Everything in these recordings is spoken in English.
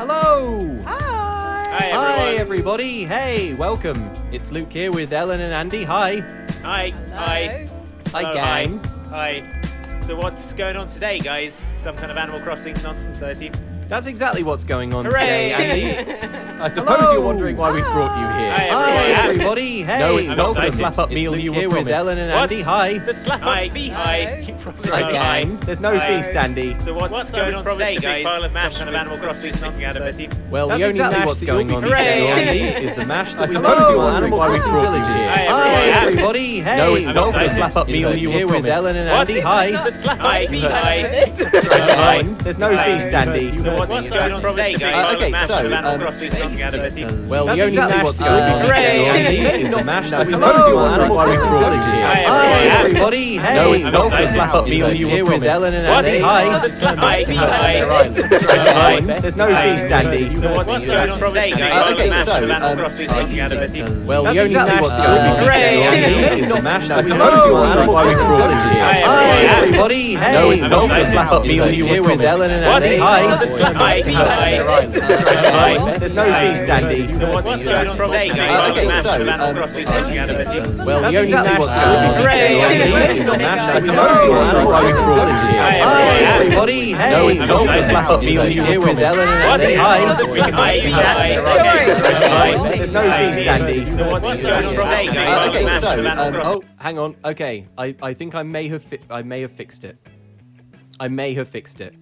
Hello! Hi! Hi, everybody! Hey, welcome. It's Luke here with Ellen and Andy. Hi. Hi. Hello. Hi. Hi, Hello, gang. Hi. So what's going on today, guys? Some kind of Animal Crossing nonsense, I assume? That's exactly what's going on Hooray! today, Andy. I suppose Hello. you're wondering why we've brought you here. Hi, everybody! Hey, No, it's not welcome. the slap-up meal you were promised. With Ellen and Andy. What's Hi. the slap-up feast? Hi, gang. There's no Hi. feast, Andy. So what's going on today, guys? Pile of mash and Animal Crossing sticking out of it. Well, That's the only exactly mash what's that going you'll on be today, Andy, is the mash that I we suppose love you're on wondering Animal why we Crossing brought you Villages. here. Hi, Hi. everybody! Hey, No, it's not welcome to the slap-up meal you were promised. With Ellen and Andy. Hi. The slap-up feast. Hi. There's no feast, Andy. So what's going on today, guys? Okay, Mash so, and Animal Crossing sticking out of it. well, That's the only exactly mash what's that going on you'll be today, Andy, is the mash that we Hello. love on Animal Crossing Villages. Hi, everybody! Hey, No, it's not welcome to the slap-up meal you were with Ellen and What? Andy. Hi. The slap-up feast. Hi. There's no feast, Andy. So what's going on today, guys? Okay, Mash so, and Animal Crossing sticking out of it. well, That's the only exactly mash what's that going on you'll be today, Andy, is the mash that we Hello. love on Animal Crossing Villages. Hi, everybody! Hey, No, it's not welcome to the slap-up meal you were with Ellen and What? Andy. Hi. The slap-up feast. Hi. There's no feast, Andy. So what's going on today, guys? Okay, Mash so, and Animal Crossing sticking out of it. well, That's the only exactly mash what's that going on. you'll be Hooray. is the mash that we Hello. love on Animal Crossing Villages. Hi, everybody! Hey, No, it's not welcome to the slap-up meal you were with Ellen and What? Andy. Hi. The slap-up feast. Hi. There's no feast, Andy. So what's going on today, guys? Okay, Mash so, and Animal Crossing. hang on. Okay, I think I may have fixed it. I may have fixed it.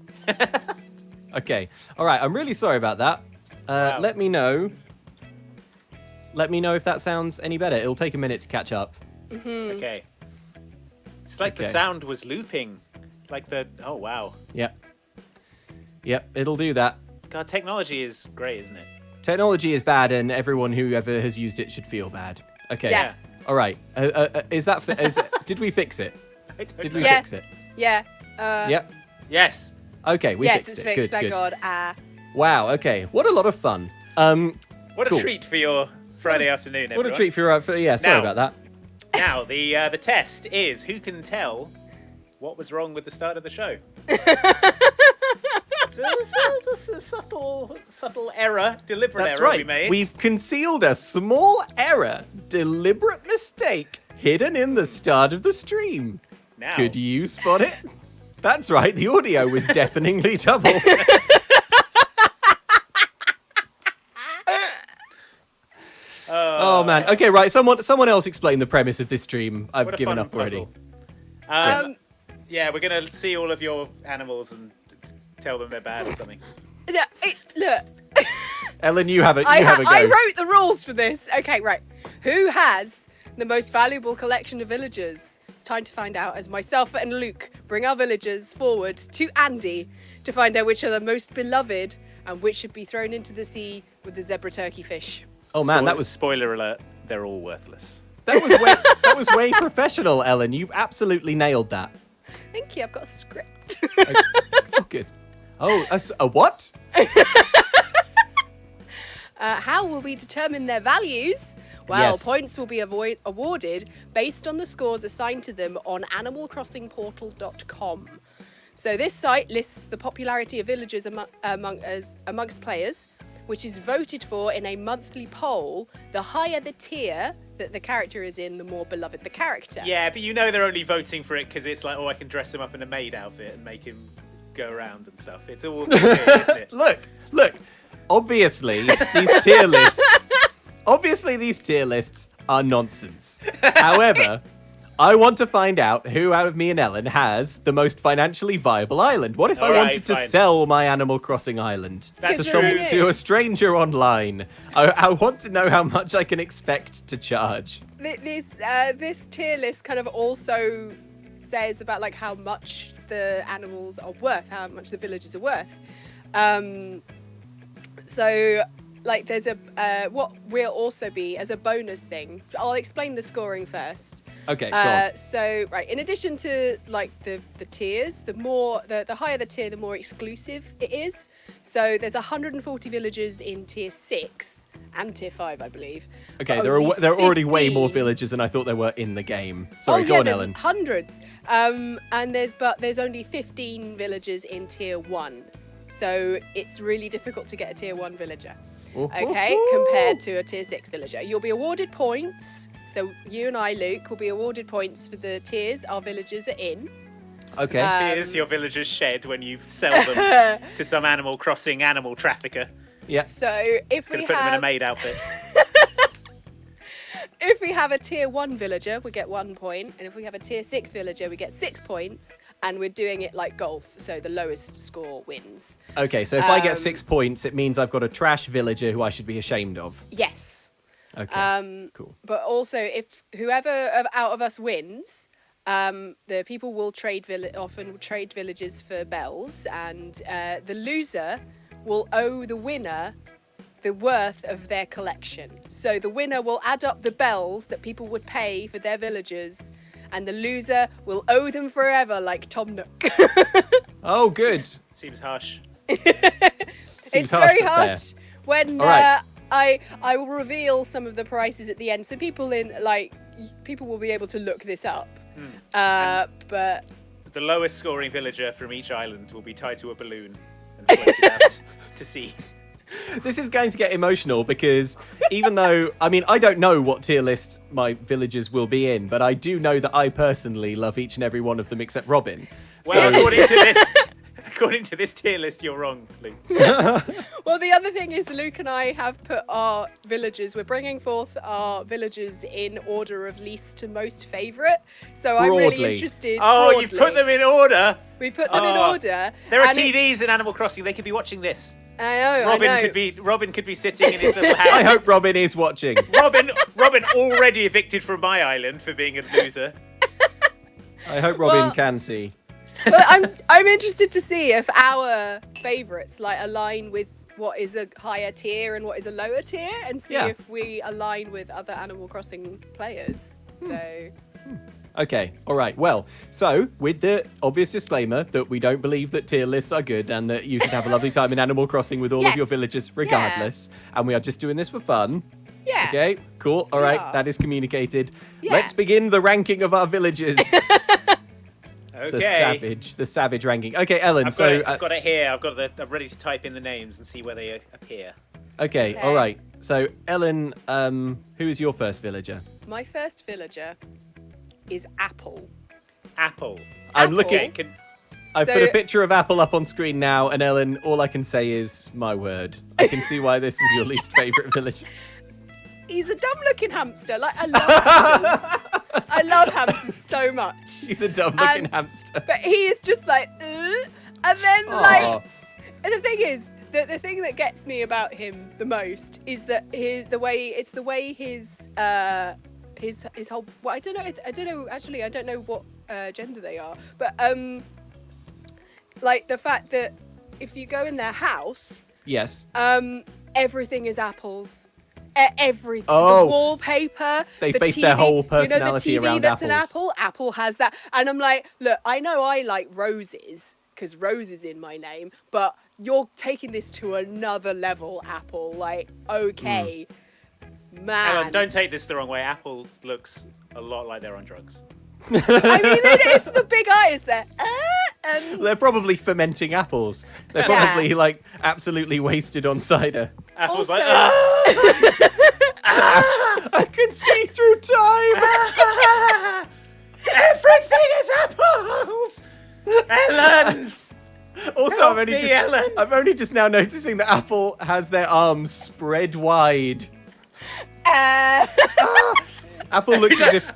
Okay. All right. I'm really sorry about that. Wow. Let me know. Let me know if that sounds any better. It'll take a minute to catch up. Okay. It's like the Okay. sound was looping. Like the... Oh, wow. Yep. Yep. It'll do that. God, technology is great, isn't it? Technology is bad, and everyone who ever has used it should feel bad. Okay. Yeah. All right. Is that? Did we fix it? I don't Did know. we Yeah. fix it? Yeah. Yep. Yes. Okay. We yes, fixed it's it. fixed, Good. thank Good. God. Wow. Okay. What a lot of fun. What Cool. a treat for your Friday afternoon, everyone. What a treat for yeah. Sorry Now- about that. Now, the test is who can tell what was wrong with the start of the show. It's a subtle error, deliberate That's error right. we made. We've concealed a small error, deliberate mistake, hidden in the start of the stream. Now, Could you spot it? That's right. The audio was deafeningly double. Oh man. Okay, right. Someone else explain the premise of this stream. I've what a given fun up already. puzzle. Yeah, we're gonna see all of your animals and tell them they're bad or something. Look, Ellen, you have it. I You have a go. wrote the rules for this. Okay, right. Who has the most valuable collection of villagers? It's time to find out as myself and Luke bring our villagers forward to Andy to find out which are the most beloved and which should be thrown into the sea with the zebra turkey fish. Oh man, that was Spoiler alert. They're all worthless. that was way professional, Ellen. You absolutely nailed that. Thank you, I've got a script. Oh, good. Oh, a what? How will we determine their values? Well, Yes. points will be awarded based on the scores assigned to them on animalcrossingportal.com. So this site lists the popularity of villagers amongst players, which is voted for in a monthly poll. The higher the tier that the character is in, the more beloved the character. Yeah, but you know they're only voting for it because it's like, oh, I can dress him up in a maid outfit and make him go around and stuff. It's all okay, isn't it? Look. Obviously, these tier lists. Obviously, these tier lists are nonsense. However, I want to find out who out of me and Ellen has the most financially viable island. What if I All right, wanted to fine. sell my Animal Crossing island That's to, true. to a stranger online? I want to know how much I can expect to charge. This tier list kind of also says about like how much the animals are worth, how much the villagers are worth. So like there's a what will also be as a bonus thing. I'll explain the scoring first. Okay, go on. So right, in addition to like the tiers, the higher the tier, the more exclusive it is. So there's 140 villagers in tier 6 and tier 5, I believe. Okay, but there only are already way more 15 villagers than I thought there were in the game. Sorry, oh, go yeah, on, there's Ellen. hundreds. And there's only 15 villagers in tier 1. So it's really difficult to get a tier 1 villager. Ooh. Okay, compared to a tier 6 villager. You'll be awarded points. So you and I, Luke, will be awarded points for the tiers our villagers are in. Okay. Here's your villager's shed when you sell them to some Animal Crossing animal trafficker. Yeah. So if we Put them in a have maid outfit. if we have a tier 1 villager, we get 1 point, and if we have a tier 6 villager, we get 6 points, and we're doing it like golf, so the lowest score wins. Okay, so if I get 6 points, it means I've got a trash villager who I should be ashamed of. Yes. Okay, cool. But also, if whoever out of us wins, the people will often trade villages for bells, and the loser will owe the winner the worth of their collection. So the winner will add up the bells that people would pay for their villagers, and the loser will owe them forever, like Tom Nook. Oh, good. Seems harsh. It's very but harsh. fair. When All right. I will reveal some of the prices at the end, so people will be able to look this up. But The lowest scoring villager from each island will be tied to a balloon and floated out to sea. This is going to get emotional because even though, I mean, I don't know what tier list my villagers will be in, but I do know that I personally love each and every one of them except Robin. Well, according to this tier list, you're wrong, Luke. well, the other thing is Luke and I have put our villagers. We're bringing forth our villagers in order of least to most favourite. So I'm really Broadly. interested. Oh, broadly. you've put them in order. We put them in order. There are and TVs in Animal Crossing. They could be watching this. I know. Robin could be sitting in his little house. I hope Robin is watching. Robin already evicted from my island for being a loser. I hope Robin Well- can see. But I'm interested to see if our favourites like align with what is a higher tier and what is a lower tier, and see Yeah. if we align with other Animal Crossing players. So. Okay, all right. Well, so with the obvious disclaimer that we don't believe that tier lists are good and that you should have a lovely time in Animal Crossing with all of your Yes. villagers regardless, and we are just doing this for fun. Yeah. Okay, cool. All right, Yeah. that is communicated. Yeah. Let's begin the ranking of our villagers. Okay. The savage ranking. Okay, Ellen. I've got it here. I'm ready to type in the names and see where they appear. Okay, all right. So Ellen, who is your first villager? My first villager is Apple. Apple. I'm Apple. looking. Okay, I've So- put a picture of Apple up on screen now, and Ellen, all I can say is my word. I can see why this is your least favourite villager. He's a dumb-looking hamster. Like, I love hamsters. I love hamsters so much. He's a dumb-looking And- hamster. But he is just like, and then Aw. like, and the thing is, the thing that gets me about him the most is that his whole. Well, I don't know. Actually, I don't know what gender they are, but like the fact that if you go in their house, Yes. everything is apples. Everything, Oh. the wallpaper, They the base TV, their whole the personality TV around that's an apples. Apple has that. And I'm like, look, I know I like roses because Rose is in my name, but you're taking this to another level, Apple. Like, okay, man. Ellen, don't take this the wrong way. Apple looks a lot like they're on drugs. I mean, it's the big eyes there. And They're probably fermenting apples. They're Yeah. probably like absolutely wasted on cider. Apple's also, like, I can see through time. everything is apples. Ellen. Also, Help I'm only me, just, Ellen. I'm only just now noticing that Apple has their arms spread wide. Apple looks as if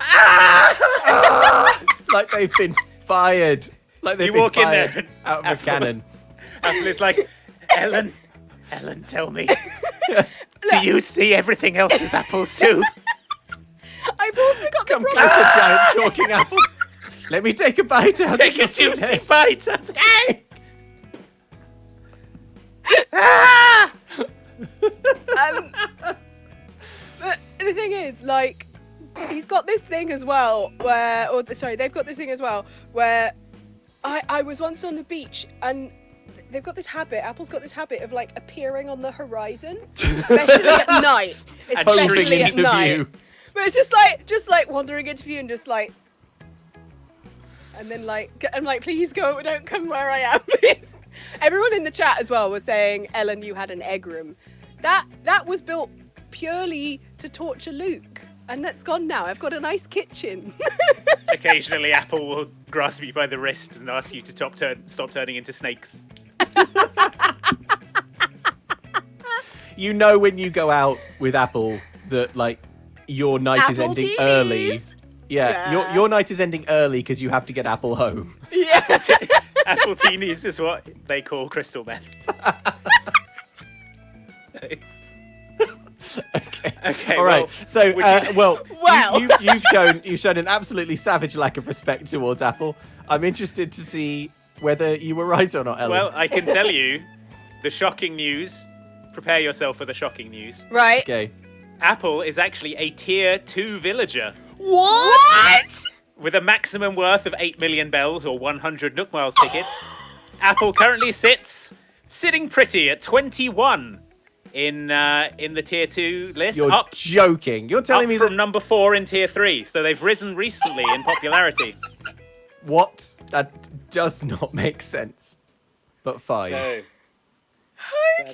like they've been fired. Like they've You been walk in fired there and out of a Apple- cannon. Apple is like, Ellen, tell me. Do you see everything else as apples too? I've also got the Come problem. closer, giant talking apple. Let me take a bite out Take of a your juicy food. bite. But the thing is, like, he's got this thing as well where, they've got this thing as well where I was once on the beach and they've got this habit, Apple's got this habit of like appearing on the horizon, especially at night. Posing Especially at into night. view. But it's just like wandering into view and just like, and then like, I'm like, please go, don't come where I am, please. Everyone in the chat as well was saying, Ellen, you had an egg room. That was built purely to torture Luke. And that's gone now. I've got a nice kitchen. Occasionally, Apple will grasp you by the wrist and ask you to stop turning into snakes. You know when you go out with Apple that, like, your night is Apple ending TVs. early. Yeah. Yeah. Your night is ending early because you have to get Apple home. Yeah. Apple teenies is what they call crystal meth. Okay. All right. So, Wow. you've shown an absolutely savage lack of respect towards Apple. I'm interested to see whether you were right or not, Ellen. Well, I can tell you the shocking news. Prepare yourself for the shocking news. Right. Okay. Apple is actually a tier 2 villager What? with a maximum worth of 8 million bells or 100 Nook Miles tickets. Apple currently sitting pretty at 21 in the tier 2 list. You're joking. You're telling me from that number 4 in tier 3. So they've risen recently in popularity. what? That does not make sense. But fine. So Okay.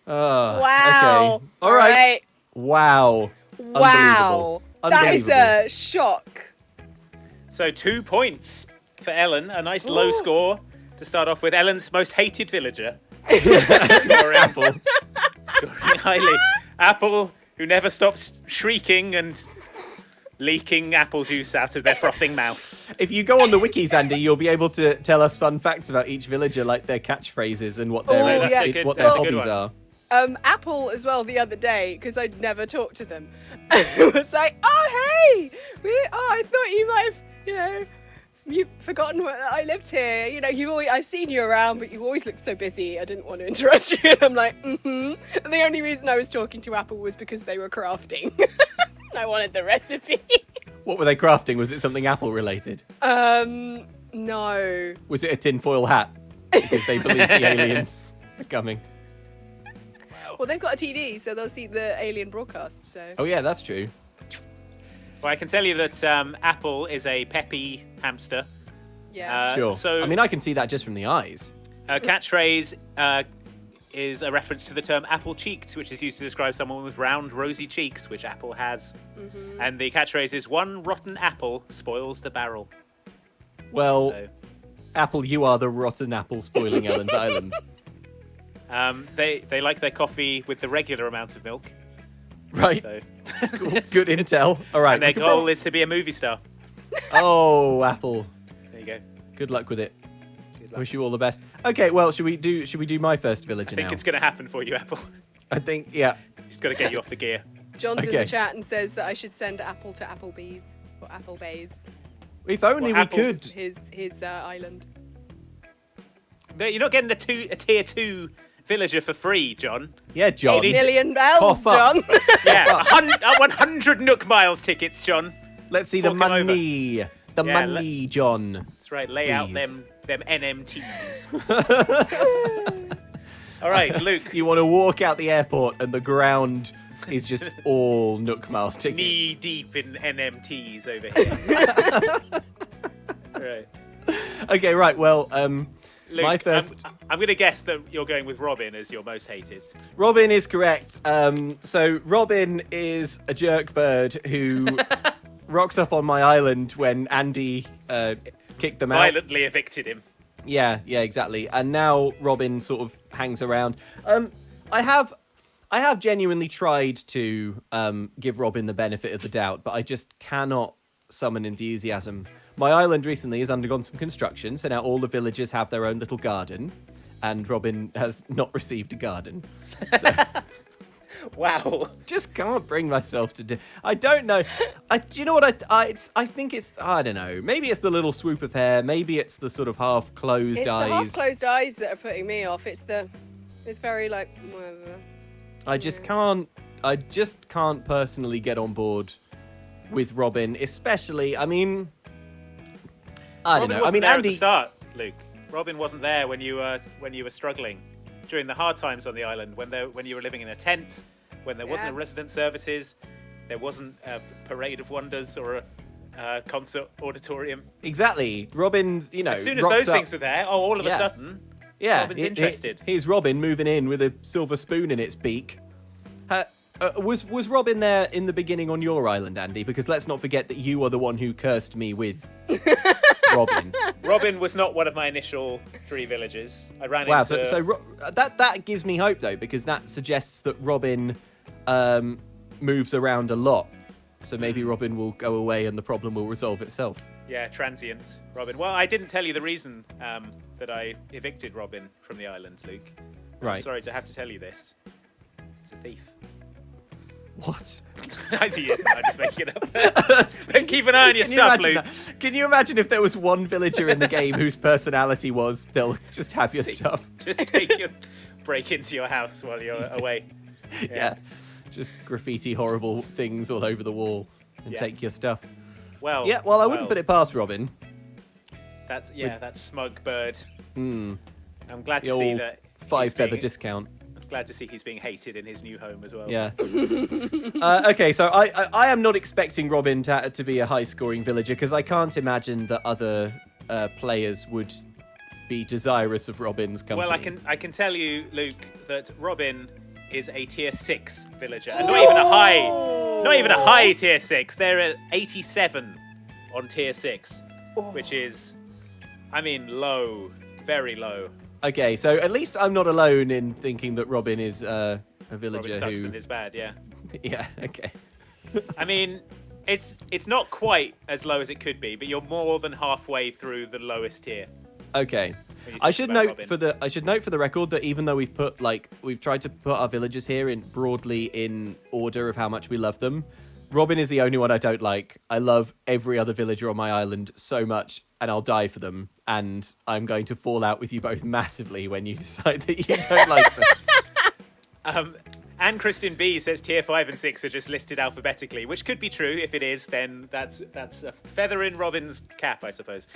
Wow. Wow. Okay. All right. Wow. Wow. That is Unbelievable. a shock. So 2 points for Ellen, a nice low score to start off with. Ellen's most hated villager. Scoring highly. Apple, who never stops shrieking and leaking apple juice out of their frothing mouth. If you go on the wikis, Andy, you'll be able to tell us fun facts about each villager, like their catchphrases and what their, Oh, yeah. what That's their a good hobbies one. are. Apple as well the other day, because I'd never talked to them. It was like, oh, hey, I thought you might have, you've forgotten I lived here. I've seen you around, but you always look so busy. I didn't want to interrupt you. And I'm like, mm-hmm. And the only reason I was talking to Apple was because they were crafting. I wanted the recipe. What were they crafting? Was it something Apple related? No. Was it a tinfoil hat? Because they believe the aliens are coming. Well, they've got a TV, so they'll see the alien broadcast. So. Oh yeah, that's true. Well, I can tell you that Apple is a peppy hamster. Yeah. Sure. So I mean, I can see that just from the eyes. a catchphrase is a reference to the term apple-cheeked, which is used to describe someone with round, rosy cheeks, which Apple has. Mm-hmm. And the catchphrase is, one rotten apple spoils the barrel. Well, So, Apple, you are the rotten apple spoiling Ellen's island. they like their coffee with the regular amount of milk. Right. So. Cool. Good intel. All right. And their we can goal is to be a movie star. Oh, Apple. There you go. Good luck with it. Good luck. Wish you all the best. Okay, well, should we do my first villager I think now? it's going to happen for you, Apple. I think, yeah. Just got to get you off the gear. John's in Okay. the chat and says that I should send Apple to Applebee's or Applebee's. If only Well, we Apple's- could. His island. No, you're not getting a tier 2 villager for free, John. Yeah, John. 80 Million bells, Cough up. John. Yeah, 100 Nook Miles tickets, John. Let's see the Fork 'em over. money. The Yeah, money, John. That's right, lay out Please. them NMTs. All right, Luke. You want to walk out the airport and the ground is just all Nook Miles tickets. Knee deep in NMTs over here. Right. Okay, right. Well, Luke, my first. I'm going to guess that you're going with Robin as your most hated. Robin is correct. So Robin is a jerk bird who rocks up on my island when Andy kicked them out. Violently evicted him. Yeah, exactly. And now Robin sort of hangs around. I have genuinely tried to give Robin the benefit of the doubt, but I just cannot summon enthusiasm. My island recently has undergone some construction, so now all the villagers have their own little garden, and Robin has not received a garden. Wow. Just can't bring myself to do. I don't know. Do you know what I think it's. I don't know. Maybe it's the little swoop of hair. Maybe it's the sort of half closed It's eyes. the half-closed eyes that are putting me off. It's very like. Whatever. I just can't personally get on board with Robin, especially. I mean, I don't Robin know. I wasn't mean, there Andy. at the start, Luke. Robin wasn't there when you were struggling during the hard times on the island, when you were living in a tent, when there wasn't a resident services, there wasn't a parade of wonders or a concert auditorium. Exactly. Robin, As soon as rocked those up- things were there, all of a Yeah. sudden, Yeah, Robin's interested. Here's Robin moving in with a silver spoon in its beak. Was Robin there in the beginning on your island, Andy? Because let's not forget that you are the one who cursed me with Robin. Robin was not one of my initial 3 villagers. I ran Wow, into... that gives me hope though, because that suggests that Robin moves around a lot. So maybe Robin will go away and the problem will resolve itself. Yeah, transient Robin. Well, I didn't tell you the reason that I evicted Robin from the island, Luke. Right. I'm sorry to have to tell you this. It's a thief. What? He isn't. I'm just making it up. But keep an eye on your stuff, Luke. Can you imagine if there was one villager in the game whose personality was they'll just have your stuff? Just break into your house while you're away. Yeah. Just graffiti horrible things all over the wall and take your stuff. Well, I wouldn't put it past Robin. That smug bird. I'm glad to see that 5 feather discount. Glad to see he's being hated in his new home as well. Yeah. Okay, so I am not expecting Robin to be a high-scoring villager because I can't imagine that other players would be desirous of Robin's company. Well, I can tell you, Luke, that Robin is a tier 6 villager, and not even a high tier 6. They're at 87 on tier 6, which is, low, very low. Okay, so at least I'm not alone in thinking that Robin is a villager Robin sucks and is bad, yeah. Yeah, okay. It's not quite as low as it could be, but you're more than halfway through the lowest tier. Okay. I should note for the record that even though we've tried to put our villagers here broadly in order of how much we love them, Robin is the only one I don't like. I love every other villager on my island so much, and I'll die for them. And I'm going to fall out with you both massively when you decide that you don't like them. And Kristen B says tier 5 and 6 are just listed alphabetically, which could be true. If it is, then that's a feather in Robin's cap, I suppose.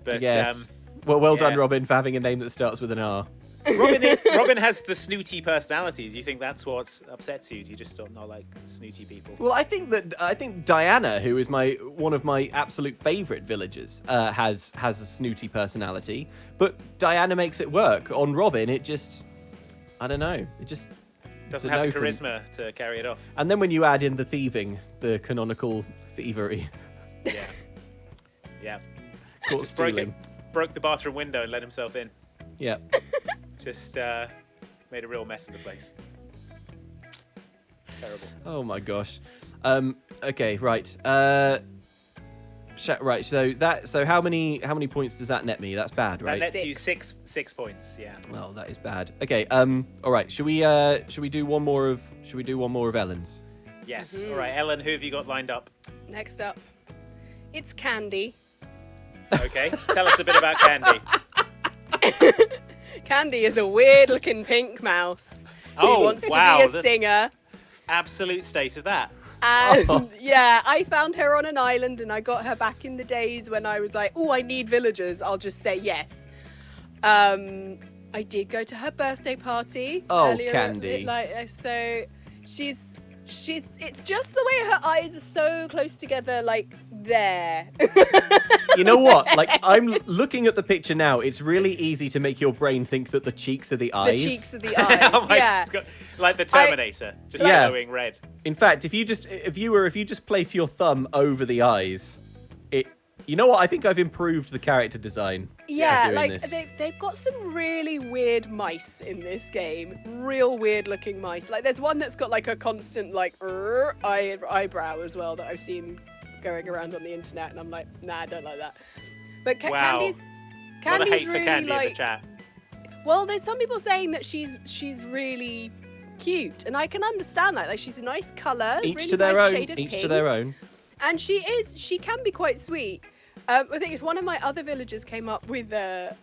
But yes. Well done, Robin, for having a name that starts with an R. Robin has the snooty personality. Do you think that's what upsets you? Do you just not like snooty people? Well, I think Diana, who is one of my absolute favourite villagers, has a snooty personality. But Diana makes it work. On Robin, it just, I don't know, it just doesn't have the charisma to carry it off. And then when you add in the thieving, the canonical thievery, yeah, caught stealing, broke the bathroom window and let himself in. Yeah. Just made a real mess of the place. Terrible. Oh my gosh. Okay, right. Right. So how many points does that net me? That's bad, right? That nets you six points. Yeah. Well, that is bad. Okay. All right. Should we do one more of Ellen's? Yes. Mm-hmm. All right, Ellen. Who have you got lined up? Next up, it's Candy. Okay. Tell us a bit about Candy. Candy is a weird-looking pink mouse who wants to be a singer. Absolute state of that. And yeah, I found her on an island and I got her back in the days when I was like, oh, I need villagers. I'll just say yes. I did go to her birthday party. Oh, earlier, Candy. So she's it's just the way her eyes are so close together, like there. You know what? Like, I'm looking at the picture now. It's really easy to make your brain think that the cheeks are the eyes. The cheeks are the eyes. Yeah. God. Like the Terminator, just glowing red. In fact, if you just place your thumb over the eyes, you know what? I think I've improved the character design. Yeah, like they've got some really weird mice in this game. Real weird looking mice. Like there's one that's got like a constant like eyebrow as well that I've seen going around on the internet, and I'm like, nah, I don't like that. But Candy's hate really for Candy like. in the chat. Well, there's some people saying that she's really cute, and I can understand that. Like she's a nice colour, Each to their own. And she can be quite sweet. I think it's one of my other villagers came up with a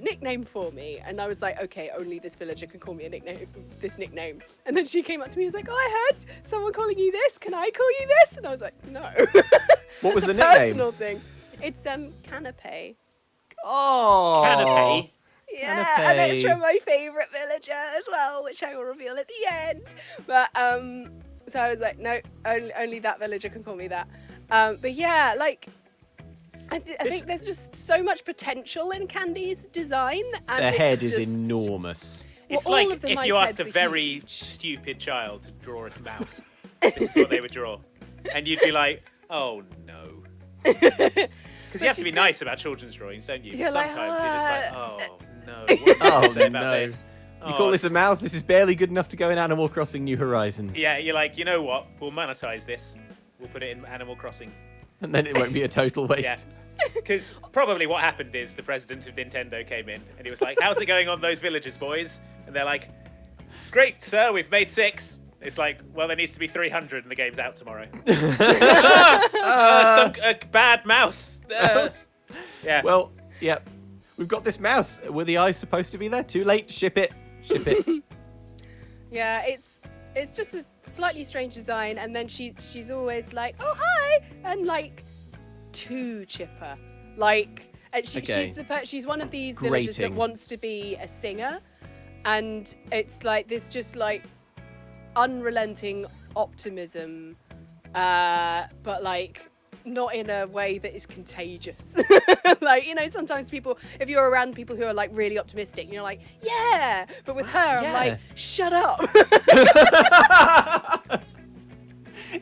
nickname for me, and I was like, okay, only this villager can call me this nickname. And then she came up to me and was like, oh, I heard someone calling you this. Can I call you this? And I was like, no. What was the nickname? It's a personal thing. It's Canapé. Oh. Canapé. Yeah, Canapé. and it's from my favourite villager as well, which I will reveal at the end. But so I was like, no, only that villager can call me that. But yeah, like, I think there's just so much potential in Candy's design. And Their it's head is just- enormous. It's all like of the if mice you asked a heads are very huge. stupid child to draw a mouse. This is what they would draw. And you'd be like, oh no. Because you have to be she's nice about children's drawings, don't you? You're But like, sometimes you're just like, oh no. What am I Oh, gonna say about no. this? You call Oh, this a mouse? This is barely good enough to go in Animal Crossing New Horizons. Yeah, you're like, you know what? We'll monetize this. We'll put it in Animal Crossing. And then it won't be a total waste. Yeah. Because probably what happened is the president of Nintendo came in and he was like, how's it going on those villagers, boys? And they're like, great, sir, we've made 6. It's like, well, there needs to be 300 and the game's out tomorrow. A bad mouse. Yeah. Well, yeah. We've got this mouse. Were the eyes supposed to be there? Too late. Ship it. Ship it. Yeah, it's just a slightly strange design, and then she's always like, oh hi, and like too chipper, like, and Okay. she's one of these villagers that Grating. wants to be a singer, and it's like this just like unrelenting optimism, but like not in a way that is contagious. Like, you know, sometimes people, if you're around people who are like really optimistic, you're like, yeah, but with her, I'm like, shut up.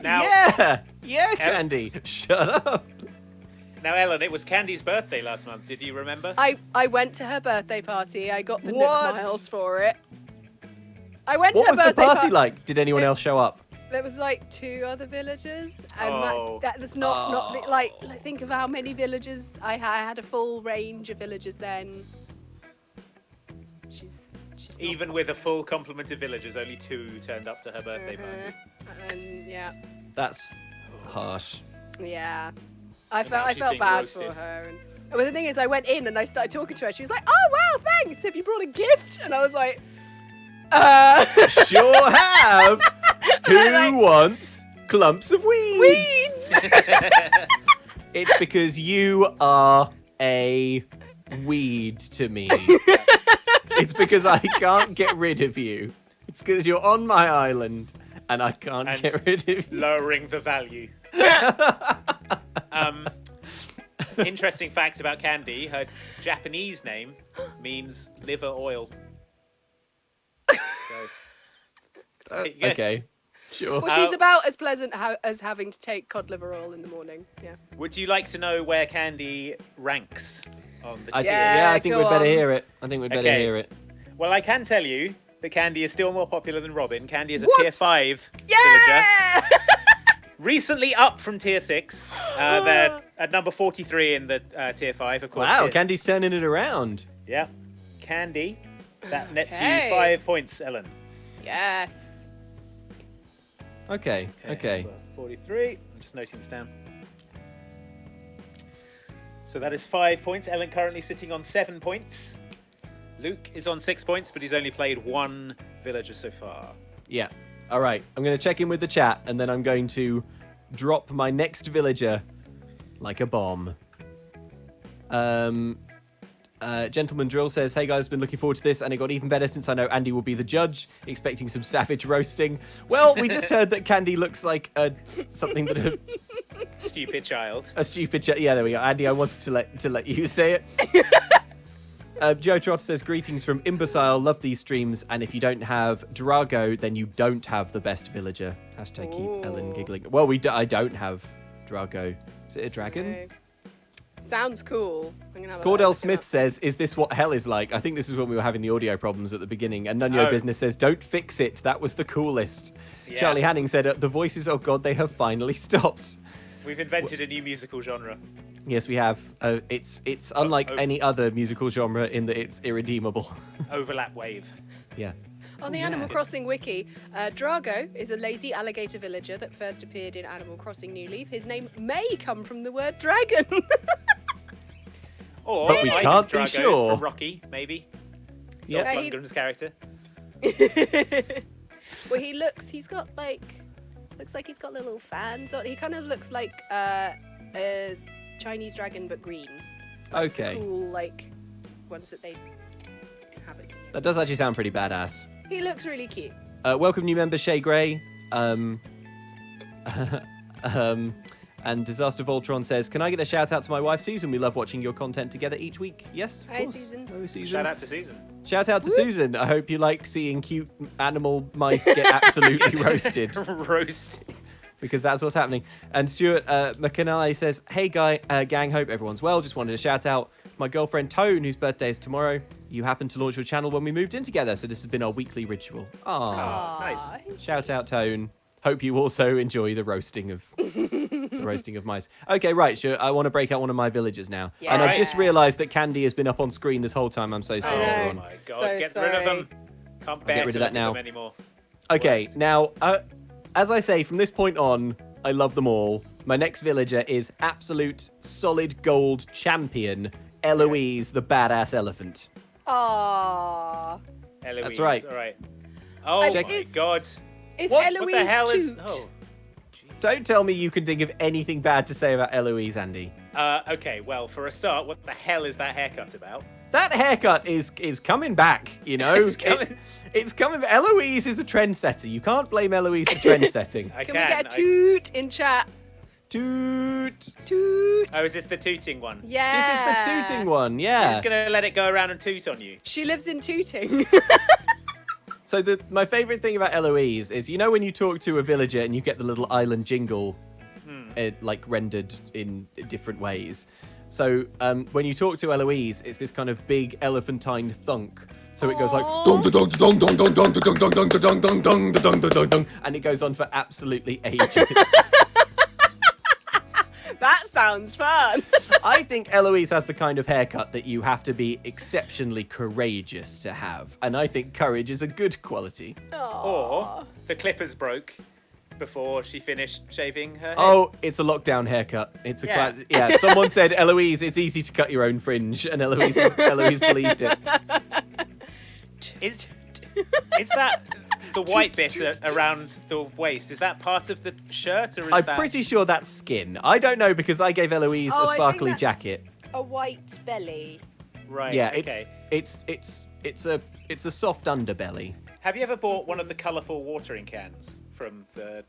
Now, Yeah, Candy. Shut up. now, Ellen, it was Candy's birthday last month. Did you remember? I went to her birthday party. I got the What? Nook Miles for it. I went What to was her the birthday party like? Did anyone else show up? There was like 2 other villagers, and Oh. that's not like think of how many villagers I had a full range of villagers then. She's not Even with a full complement of villagers, only 2 turned up to her birthday party. and yeah. That's harsh. Yeah, I And now felt she's being bad roasted. for her. And but the thing is, I went in and I started talking to her. She was like, "Oh wow, thanks. Have you brought a gift?" And I was like, Sure have. Who wants clumps of weeds? weeds." It's because you are a weed to me. It's because I can't get rid of you. It's because you're on my island and I can't And get rid of you. Lowering the value. Interesting fact about Candy, her Japanese name means liver oil. So, there you go. Okay, sure. Well, she's about as pleasant as having to take cod liver oil in the morning. Yeah. Would you like to know where Candy ranks on the tier? I think go we'd better on. hear it. I think we'd better Okay. hear it. Well, I can tell you that Candy is still more popular than Robin. Candy is a What? tier 5 villager. Yeah. Recently up from tier 6. They're at number 43 in the tier 5, of course. Wow, Tier- Candy's turning it around. Yeah. Candy, that nets Okay. you 5 points, Ellen. Yes. Okay. Number 43. I'm just noting this down. So that is 5 points. Ellen currently sitting on 7 points. Luke is on 6 points, but he's only played 1 villager so far. Yeah. All right. I'm going to check in with the chat, and then I'm going to drop my next villager like a bomb. Gentleman Drill says, "Hey guys, been looking forward to this, and it got even better since I know Andy will be the judge. Expecting some savage roasting." Well, we just heard that Candy looks like something that Stupid child. a stupid. Yeah, there we go. Andy, I wanted to let you say it. Joe Trot says, "Greetings from Imbecile. Love these streams, and if you don't have Drago, then you don't have the best villager." Hashtag keep Ellen giggling. Well, I don't have Drago. Is it a dragon? Okay. Sounds cool. I'm gonna have a Cordell look Smith up. says, "Is this what hell is like?" I think this is when we were having the audio problems at the beginning. And None Your Oh. Business says, "Don't fix it. That was the coolest." Yeah. Charlie Hanning said, "The voices, oh god, they have finally stopped." We've invented a new musical genre. Yes, we have. It's unlike oh. any other musical genre in that it's irredeemable. Overlap wave. Yeah. On the Animal Crossing wiki, Drago is a lazy alligator villager that first appeared in Animal Crossing New Leaf. His name may come from the word dragon. Or But we Ivan can't be Drago sure. from Rocky, maybe. Yeah. Dolph he- Lundgren's character. Well, he's got like, looks like he's got little fans on. He kind of looks like a Chinese dragon, but green. Like the Okay. cool, like, ones that they have it. That does actually sound pretty badass. He looks really cute. Welcome new member Shay Gray. And Disaster Voltron says, can I get a shout out to my wife, Susan? We love watching your content together each week. Yes, of Hi, course. Susan. Hello, Susan. Shout out to Susan. Shout out to Susan. I hope you like seeing cute animal mice get absolutely roasted. Roasted. Because that's what's happening. And Stuart McKenna says, hey, gang, hope everyone's well. Just wanted to shout out my girlfriend, Tone, whose birthday is tomorrow. You happened to launch your channel when we moved in together, so this has been our weekly ritual. Oh, nice. Shout out, Tone. Hope you also enjoy the roasting of mice. Okay, right. Sure. I want to break out one of my villagers now. Yeah. And I Right. just realised that Candy has been up on screen this whole time. I'm so sorry, Oh everyone. my god, So get rid of sorry. them. Can't bear rid to of that look at now. them anymore. Okay, Worst. now, as I say, from this point on, I love them all. My next villager is absolute solid gold champion, Eloise, the badass elephant. Aww. Eloise. That's right. All right. Oh Check- my god. Is What Eloise What the hell toot? is... Oh. Don't tell me you can think of anything bad to say about Eloise, Andy. Okay, well, for a start, what the hell is that haircut about? That haircut is coming back, you know? It's coming. It's coming. Eloise is a trendsetter. You can't blame Eloise for trendsetting. I Can we get a toot in chat? Toot. Toot. Oh, is this the tooting one? Yeah. This is the tooting one, I'm yeah. just gonna let it go around and toot on you. She lives in Tooting. So my favourite thing about Eloise is, you know, when you talk to a villager and you get the little island jingle, like rendered in different ways. So when you talk to Eloise, it's this kind of big elephantine thunk. So it goes like dong dong dong dong dong dong dong dong dong dong dong dong dong dong dong, and it goes on for absolutely ages. That sounds fun. I think Eloise has the kind of haircut that you have to be exceptionally courageous to have, and I think courage is a good quality. Or the clippers broke before she finished shaving her head. Oh, it's a lockdown haircut. It's a Yeah. yeah. Someone said, Eloise, it's easy to cut your own fringe, and Eloise believed it. Is that the white bit around the waist? Is that part of the shirt, or is I'm that... pretty sure that's skin. I don't know because I gave Eloise Oh, a I sparkly think that's jacket. A white belly. Right, Yeah, okay. it's a soft underbelly. Have you ever bought one of the colourful watering cans from the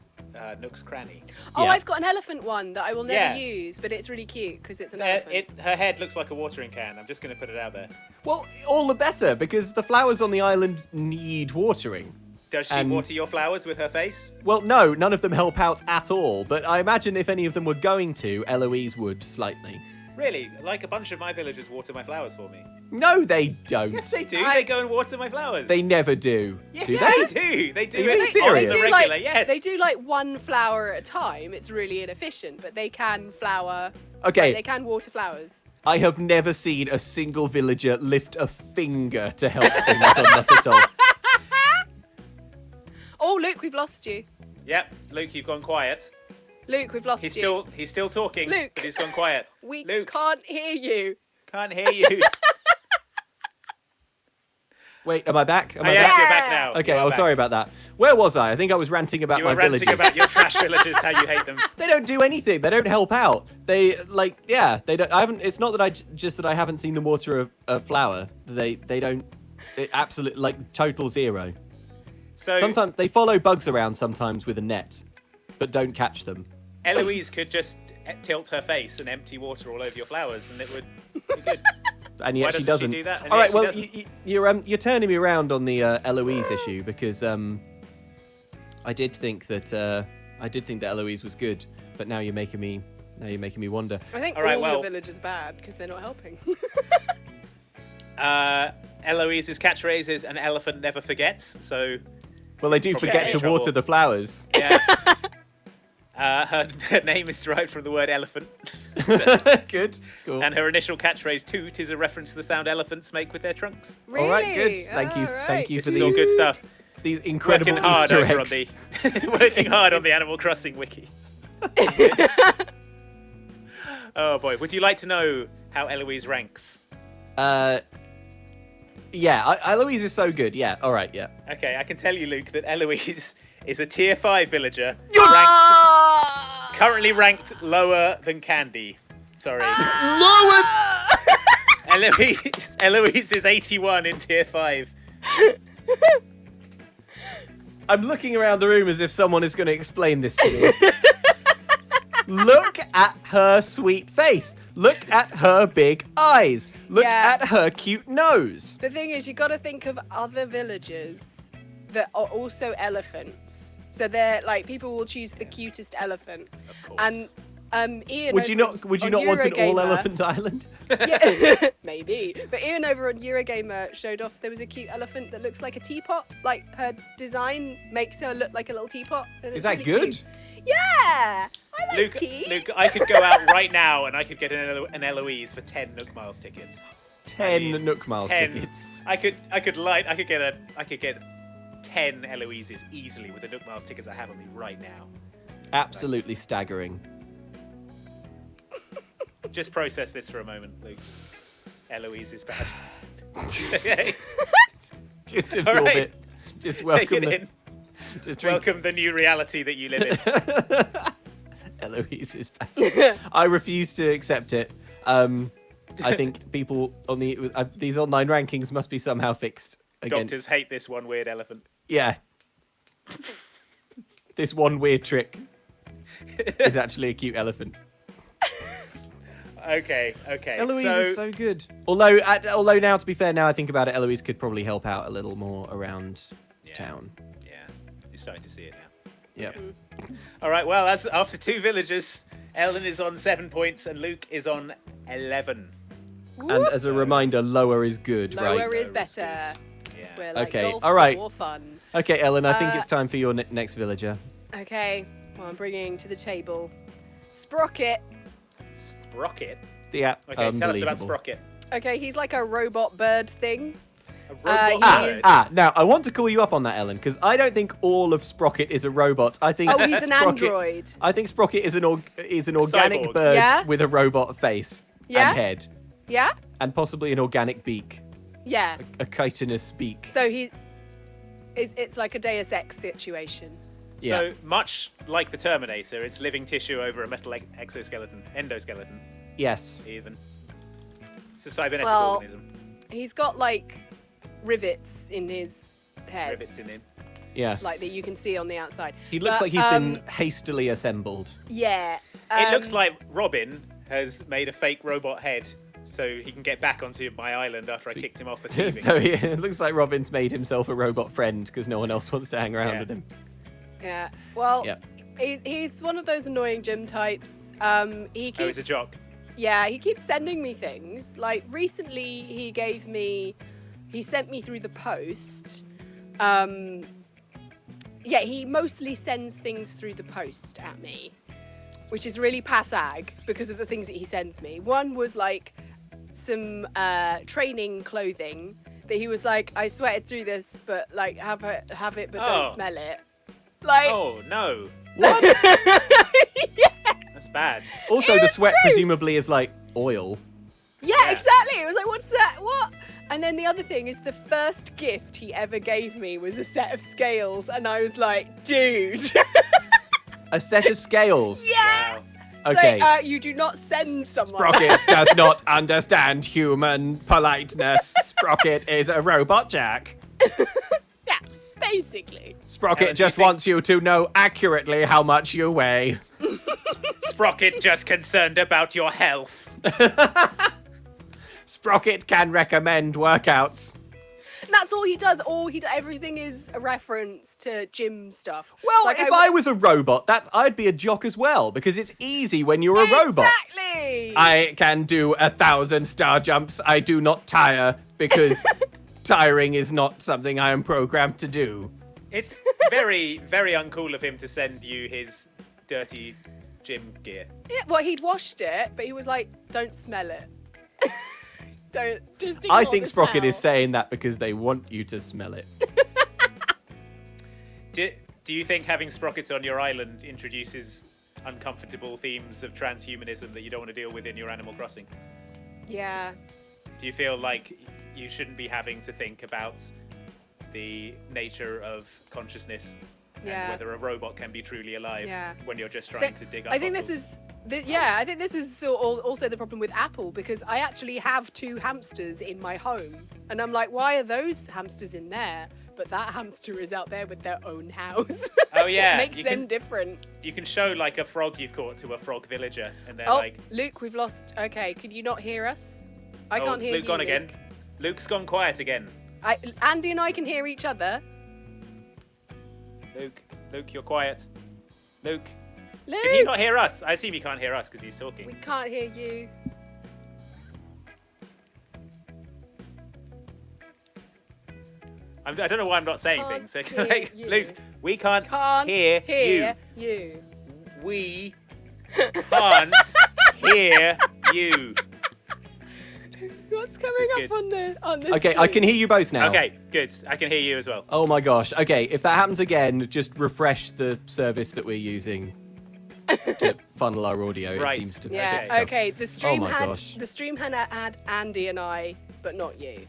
Nook's Cranny? Oh, Yeah. I've got an elephant one that I will never Yeah. use, but it's really cute because it's an elephant. Her head looks like a watering can. I'm just going to put it out there. Well, all the better because the flowers on the island need watering. Does she And- water your flowers with her face? Well, no, none of them help out at all. But I imagine if any of them were going to, Eloise would slightly. Really? Like a bunch of my villagers water my flowers for me. No, they don't. Yes, they do. I- They go and water my flowers. They never do. Yes, do they they? do. They do Are you it being serious? on They the do, regular. like, Yes. They do like one flower at a time. It's really inefficient, but they can flower. Okay. They can water flowers. I have never seen a single villager lift a finger to help things on that at all. Oh, Luke, we've lost you. Yep. Luke, you've gone quiet. Luke, we've lost He's you. still talking. Luke. But he's gone quiet. We Luke. can't hear you. Can't hear you. Wait, am I back? Am I Yes, back? you're back now. Okay, You are oh, back. sorry about that. Where was I? I think I was ranting about You my were ranting villagers. about your trash villagers, how you hate them. They don't do anything. They don't help out. They they don't. I haven't. It's not that I haven't seen them water a flower. They don't. It absolutely like total zero. So Sometimes they follow bugs around sometimes with a net, but don't catch them. Eloise could just tilt her face and empty water all over your flowers, and it would be good. And yet Why she doesn't she doesn't. do that? And All yet right, she well doesn't. you're turning me around on the Eloise issue because I did think that Eloise was good, but now you're making me wonder. I think All right, all well- the villagers are bad because they're not helping. Eloise's catchphrase is "an elephant never forgets." So Well, they do Probably forget in to trouble. water the flowers. yeah. Her name is derived from the word elephant, Good, cool. and her initial catchphrase "toot" is a reference to the sound elephants make with their trunks. Really? All right, good. Thank you, All thank you right. for This is all good stuff. these incredible Working hard Easter over on eggs. the working hard on the Animal Crossing wiki. Oh boy, would you like to know how Eloise ranks? Yeah, Eloise is so good. Yeah, all right, yeah. Okay, I can tell you, Luke, that Eloise is a tier 5 villager, currently ranked lower than Candy. Sorry. Lower. Eloise is 81 in tier 5. I'm looking around the room as if someone is going to explain this to me. Look at her sweet face. Look at her big eyes. Look Yeah. at her cute nose. The thing is, you got to think of other villagers that are also elephants. So they're like, people will choose the cutest elephant. Of course. And Ian, Would you not want an all Eurogamer- elephant island? Yeah, maybe. But Ian over on Eurogamer showed off there was a cute elephant that looks like a teapot. Like her design makes her look like a little teapot. And Is it's that really good? Cute. Yeah, I like tea. Luke, I could go out right now and I could get an Eloise for 10 Nook Miles tickets. 10 Nook Miles 10. tickets. I could get 10 Eloises easily with the Nook Miles tickets I have on me right now. Absolutely staggering. Just process this for a moment, Luke. Eloise is bad. Okay. Just absorb All right. it. Just welcome Take it in. Just drink. Welcome the new reality that you live in. Eloise is back. I refuse to accept it. I think people on these online rankings must be somehow fixed. Against, Doctors hate this one weird elephant. yeah. This one weird trick is actually a cute elephant. Okay. Eloise is so good. Although now, to be fair, now I think about it, Eloise could probably help out a little more around town. Yeah, you're starting to see it now. Yep. All right, well, as after 2 villagers, Ellen is on 7 points and Luke is on 11. And as a reminder, lower is good, right? Lower is Lower is better. Yeah. We're like Okay, golf all right. more fun. Okay, Ellen, I think it's time for your next villager. Okay, well, I'm bringing to the table Sprocket. Sprocket? Yeah. Okay, tell us about unbelievable. Sprocket. Okay, he's like a robot bird thing. A robot yes. bird. Now I want to call you up on that, Ellen, because I don't think all of Sprocket is a robot. I think Oh, he's an Sprocket- android. I think Sprocket is an organic Cyborg. bird Yeah? with a robot face Yeah? and head, Yeah? and possibly an organic beak, Yeah. a chitinous beak. So it's like a Deus Ex situation. Yeah. So, much like the Terminator, it's living tissue over a metal endoskeleton, Yes. even. It's a cybernetic Well, organism. He's got like rivets in his head, Rivets in him. Yeah. like that you can see on the outside. He looks But, like he's been hastily assembled. Yeah. It looks like Robin has made a fake robot head so he can get back onto my island after I kicked him off for thieving. So it looks like Robin's made himself a robot friend because no one else wants to hang around Yeah. with him. Yeah. Well, Yeah. he's one of those annoying gym types. He keeps. Oh, he's a jock. Yeah, he keeps sending me things. Like recently, he sent me through the post. Yeah, he mostly sends things through the post at me, which is really passag because of the things that he sends me. One was like some training clothing that he was like, I sweated through this, but like have it, but Oh. don't smell it. Like, Oh, no. What? That's bad. Also, It the was sweat gross. presumably is like oil. yeah, Yeah. exactly. It was like, what's that? What? And then the other thing is the first gift he ever gave me was a set of scales, and I was like, dude. A set of scales. Yeah. Wow. Okay. So, you do not send someone. Sprocket does not understand human politeness. Sprocket is a robot jack. Yeah, basically. Sprocket Ellen, do you just think- wants you to know accurately how much you weigh. Sprocket just concerned about your health. Sprocket can recommend workouts. And that's all he does. Everything is a reference to gym stuff. Well, Like, if I was a robot, I'd be a jock as well, because it's easy when you're a robot. Exactly. I can do 1,000 star jumps. I do not tire, because tiring is not something I am programmed to do. It's very, very uncool of him to send you his dirty gym gear. Yeah, well, he'd washed it, but he was like, don't smell it. Don't just I ignore think the Sprocket smell. is saying that because they want you to smell it. Do you think having Sprockets on your island introduces uncomfortable themes of transhumanism that you don't want to deal with in your Animal Crossing? Yeah. Do you feel like you shouldn't be having to think about the nature of consciousness Yeah. and whether a robot can be truly alive Yeah. when you're just trying to dig up I think fossils? this is I think this is also the problem with Apple, because I actually have 2 hamsters in my home, and I'm like, why are those hamsters in there? But that hamster is out there with their own house. Oh yeah, Makes you them can, different. you can show like a frog you've caught to a frog villager, and they're Oh, like, Luke, we've lost. Okay, could you not hear us? I "Oh, can't is hear Luke you. gone Luke. again? Luke's gone quiet again. Andy and I can hear each other. Luke, you're quiet. Luke, Luke, can he not hear us? I assume he can't hear us because he's talking. we can't hear you. I don't know why I'm not saying Can't things. hear Like, you. Luke, we can't, Can't hear you. We can't hear you. What's coming is up good. on the Okay, I can hear you both now. Okay, good. I can hear you as well. Oh my gosh. Okay, if that happens again, just refresh the service that we're using to funnel our audio. Right. It seems to Yeah. fix stuff. Okay. The stream my had gosh. had Andy and I, but not you.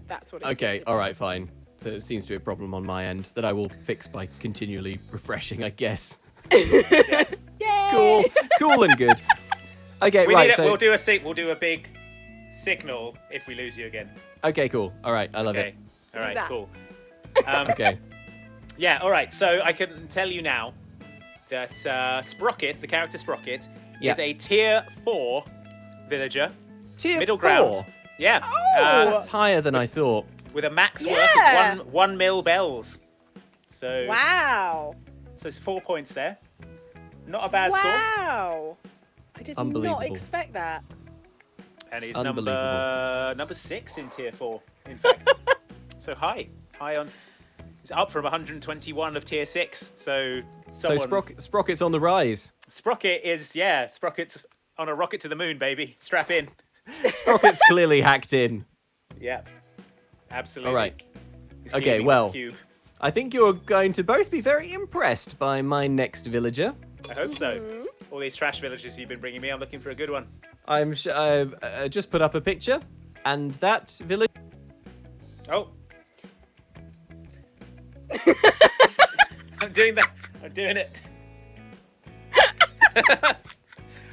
That's what it Okay, said. all right, fine. So it seems to be a problem on my end that I will fix by continually refreshing, I guess. Yay! Cool and good. Okay, We right. need it. So, We'll do a big signal if we lose you again. okay, cool. All right, I love Okay. it. All right. that. Cool. Okay. Yeah. All right. So I can tell you now that Sprocket, the character Sprocket, Yeah. is a tier 4 villager, Tier middle 4. ground. Yeah. That's higher than I thought. With a max Yeah. worth of 1 mil bells. So Wow! so it's 4 points there. Not a bad score. Wow! I did not Unbelievable. expect that. And he's Unbelievable. number 6 in tier 4. In fact, so high on. It's up from 121 of tier 6. So So Sprocket's on the rise. Sprocket is Sprocket's on a rocket to the moon, baby. Strap in. Sprocket's clearly hacked in. Yeah, absolutely. All right. He's Okay, cleaning the well. cube. I think you're going to both be very impressed by my next villager. I hope so. All these trash villagers you've been bringing me, I'm looking for a good one. I've just put up a picture, and that village. Oh. I'm doing that. I'm doing it.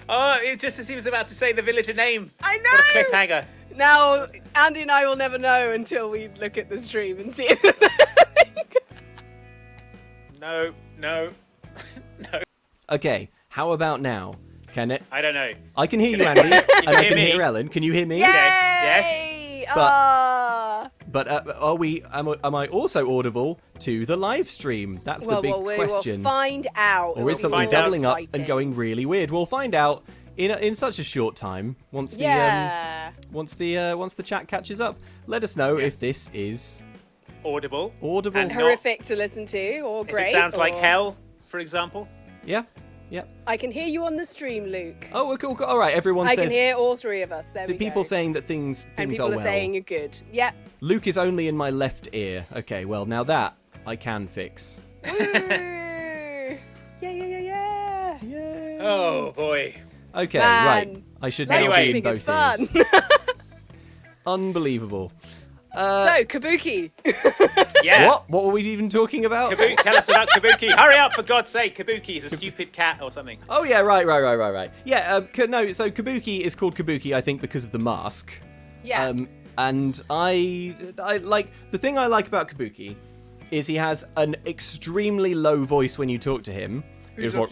Oh, it just as he was about to say the villager name. I What a know! cliffhanger. Now, Andy and I will never know until we look at the stream and see it. No. Okay, how about now? Can it? I don't know. I can hear you, Andy, and I hear can me? hear Ellen. Can you hear me? Yay! But- Ah. But are we? Am I also audible to the live stream? That's the big we question. will find out. Or is It'll something be find out. doubling up exciting. and going really weird? We'll find out in such a short time once the Yeah. once the chat catches up. Let us know if this is Audible. audible. And Horrific to listen to, or If great. it sounds like or- hell, for example. Yeah. I can hear you on the stream, Luke. Oh, cool. All right. Everyone I says can hear all three of us. There the we people go. saying that things and people are are well. saying you're good. Yeah. Luke is only in my left ear. Okay. Well, now that I can fix. Woo! Yeah. Yay. Oh boy. Okay. Man. Right. I should now Live Anyway. be in streaming is both fun. ears. Unbelievable. So, Kabuki. Yeah. What were we even talking about? Kabuki, tell us about Kabuki. Hurry up, for God's sake. Kabuki is a stupid cat or something. Oh yeah, right. Yeah, no. So Kabuki is called Kabuki, I think, because of the mask. Yeah. And I like the thing I like about Kabuki is he has an extremely low voice when you talk to him. It's like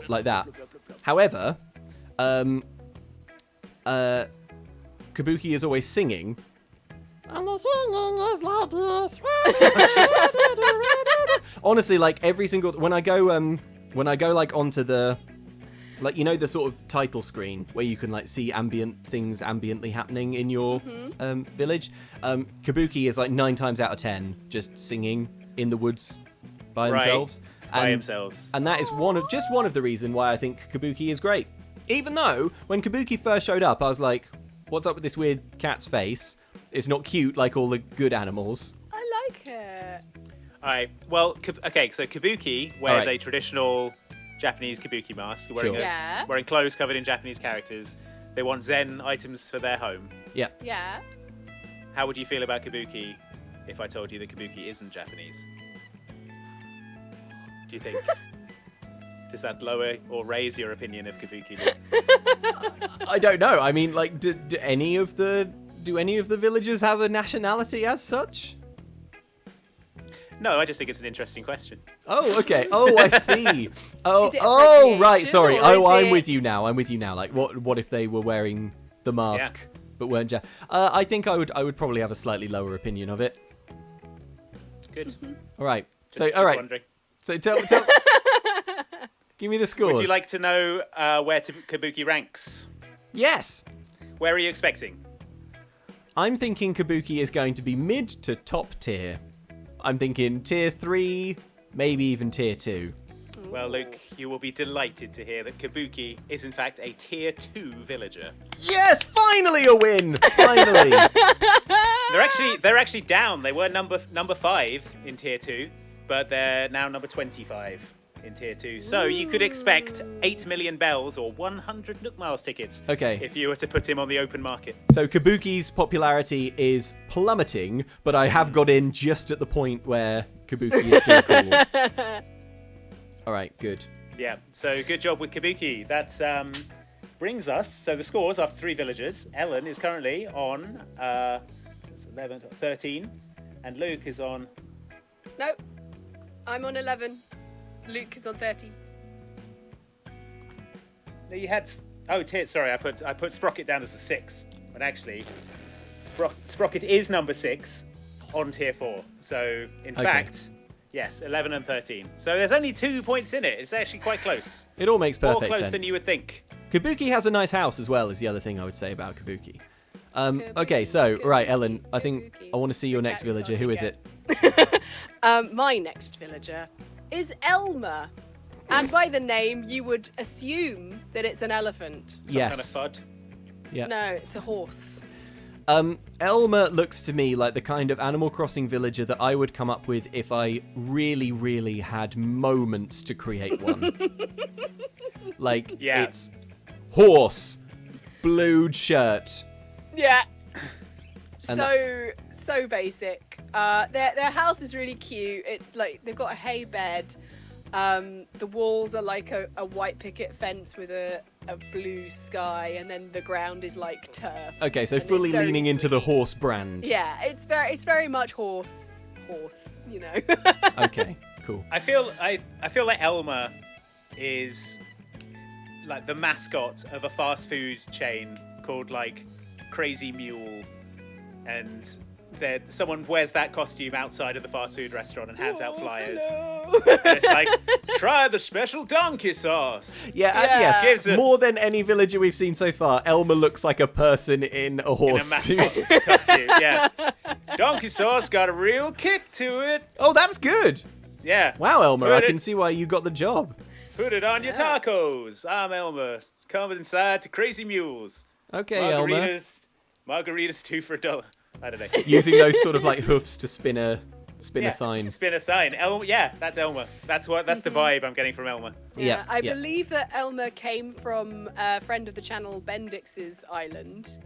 like that. However, Kabuki is always singing. And the swinging is like this. Honestly, like every single when I go like onto the like the sort of title screen where you can like see ambient things ambiently happening in your village. Kabuki is like 9 times out of 10 just singing in the woods by themselves. By themselves. And that is one of the reasons why I think Kabuki is great. Even though when Kabuki first showed up, I was like, "What's up with this weird cat's face? It's not cute like all the good animals." I like it. All right. Well, okay. So Kabuki wears Alright. a traditional Japanese Kabuki mask, wearing, Sure. Yeah. wearing clothes covered in Japanese characters. They want Zen items for their home. Yeah. Yeah. How would you feel about Kabuki if I told you that Kabuki isn't Japanese? Do you think? Does that lower or raise your opinion of Kabuki? I don't know. I mean, like, do any of the villagers have a nationality as such? No, I just think it's an interesting question. Oh, okay. Oh, I see. Oh, Is it oh, right. appropriation, Sorry. or Oh, is I'm it- with you now. Like, what if they were wearing the mask but weren't? I think I would probably have a slightly lower opinion of it. Good. All right. Just all right. wondering. So tell. Give me the scores. Would you like to know where Kabuki ranks? Yes. Where are you expecting? I'm thinking Kabuki is going to be mid to top tier. I'm thinking tier 3, maybe even tier 2. Well, Luke, you will be delighted to hear that Kabuki is in fact a tier 2 villager. Yes, finally a win. Finally. They're actually down. They were number 5 in tier 2, but they're now number 25 in tier 2. So you could expect 8 million bells or 100 Nook Miles tickets. Okay. If you were to put him on the open market. So Kabuki's popularity is plummeting, but I have got in just at the point where Kabuki is still cool. All right, good. Yeah, so good job with Kabuki. That brings us, so the scores after 3 villagers. Ellen is currently on 11, 13, and Luke is on... No, I'm on 11. Luke is on 13. No, you had... Oh, sorry, I put Sprocket down as a 6, but actually, Sprocket is number 6 on tier 4. So, in fact, yes, 11 and 13. So there's only 2 points in it. It's actually quite close. It all makes perfect More close sense. than you would think. Kabuki has a nice house as well, is the other thing I would say about Kabuki. Okay, so, right, Ellen, I think I want to see your next villager. Who is it? My next villager is Elmer. And by the name, you would assume that it's an elephant. Some kind of fud. Yeah. No, it's a horse. Elmer looks to me like the kind of Animal Crossing villager that I would come up with if I really, really had moments to create one. Like, it's horse, blued shirt. Yeah. And So basic. Their house is really cute. It's like they've got a hay bed. The walls are like a white picket fence with a blue sky, and then the ground is like turf. Okay, so and fully it's very leaning into the sweet. horse brand. Yeah, it's very much horse, you know. Okay, cool. I feel like Elmer is like the mascot of a fast food chain called like Crazy Mule, and someone wears that costume outside of the fast food restaurant and hands out flyers. No. And it's like, try the special donkey sauce. Yeah. Gives it- More than any villager we've seen so far, Elmer looks like a person in a In horse a suit. mascot costume, yeah. Donkey sauce got a real kick to it. Oh, that's good. Yeah. Wow, Elmer, Put I it- can see why you got the job. Put it on your tacos. I'm Elmer. Come inside to Crazy Mules. Okay, Elmer. Margaritas 2 for $1. I don't know. Using those sort of like hoofs to spin a sign. Spin a sign. That's Elmer. That's the vibe I'm getting from Elmer. Yeah, I yeah. believe that Elmer came from a friend of the channel, Bendix's island. So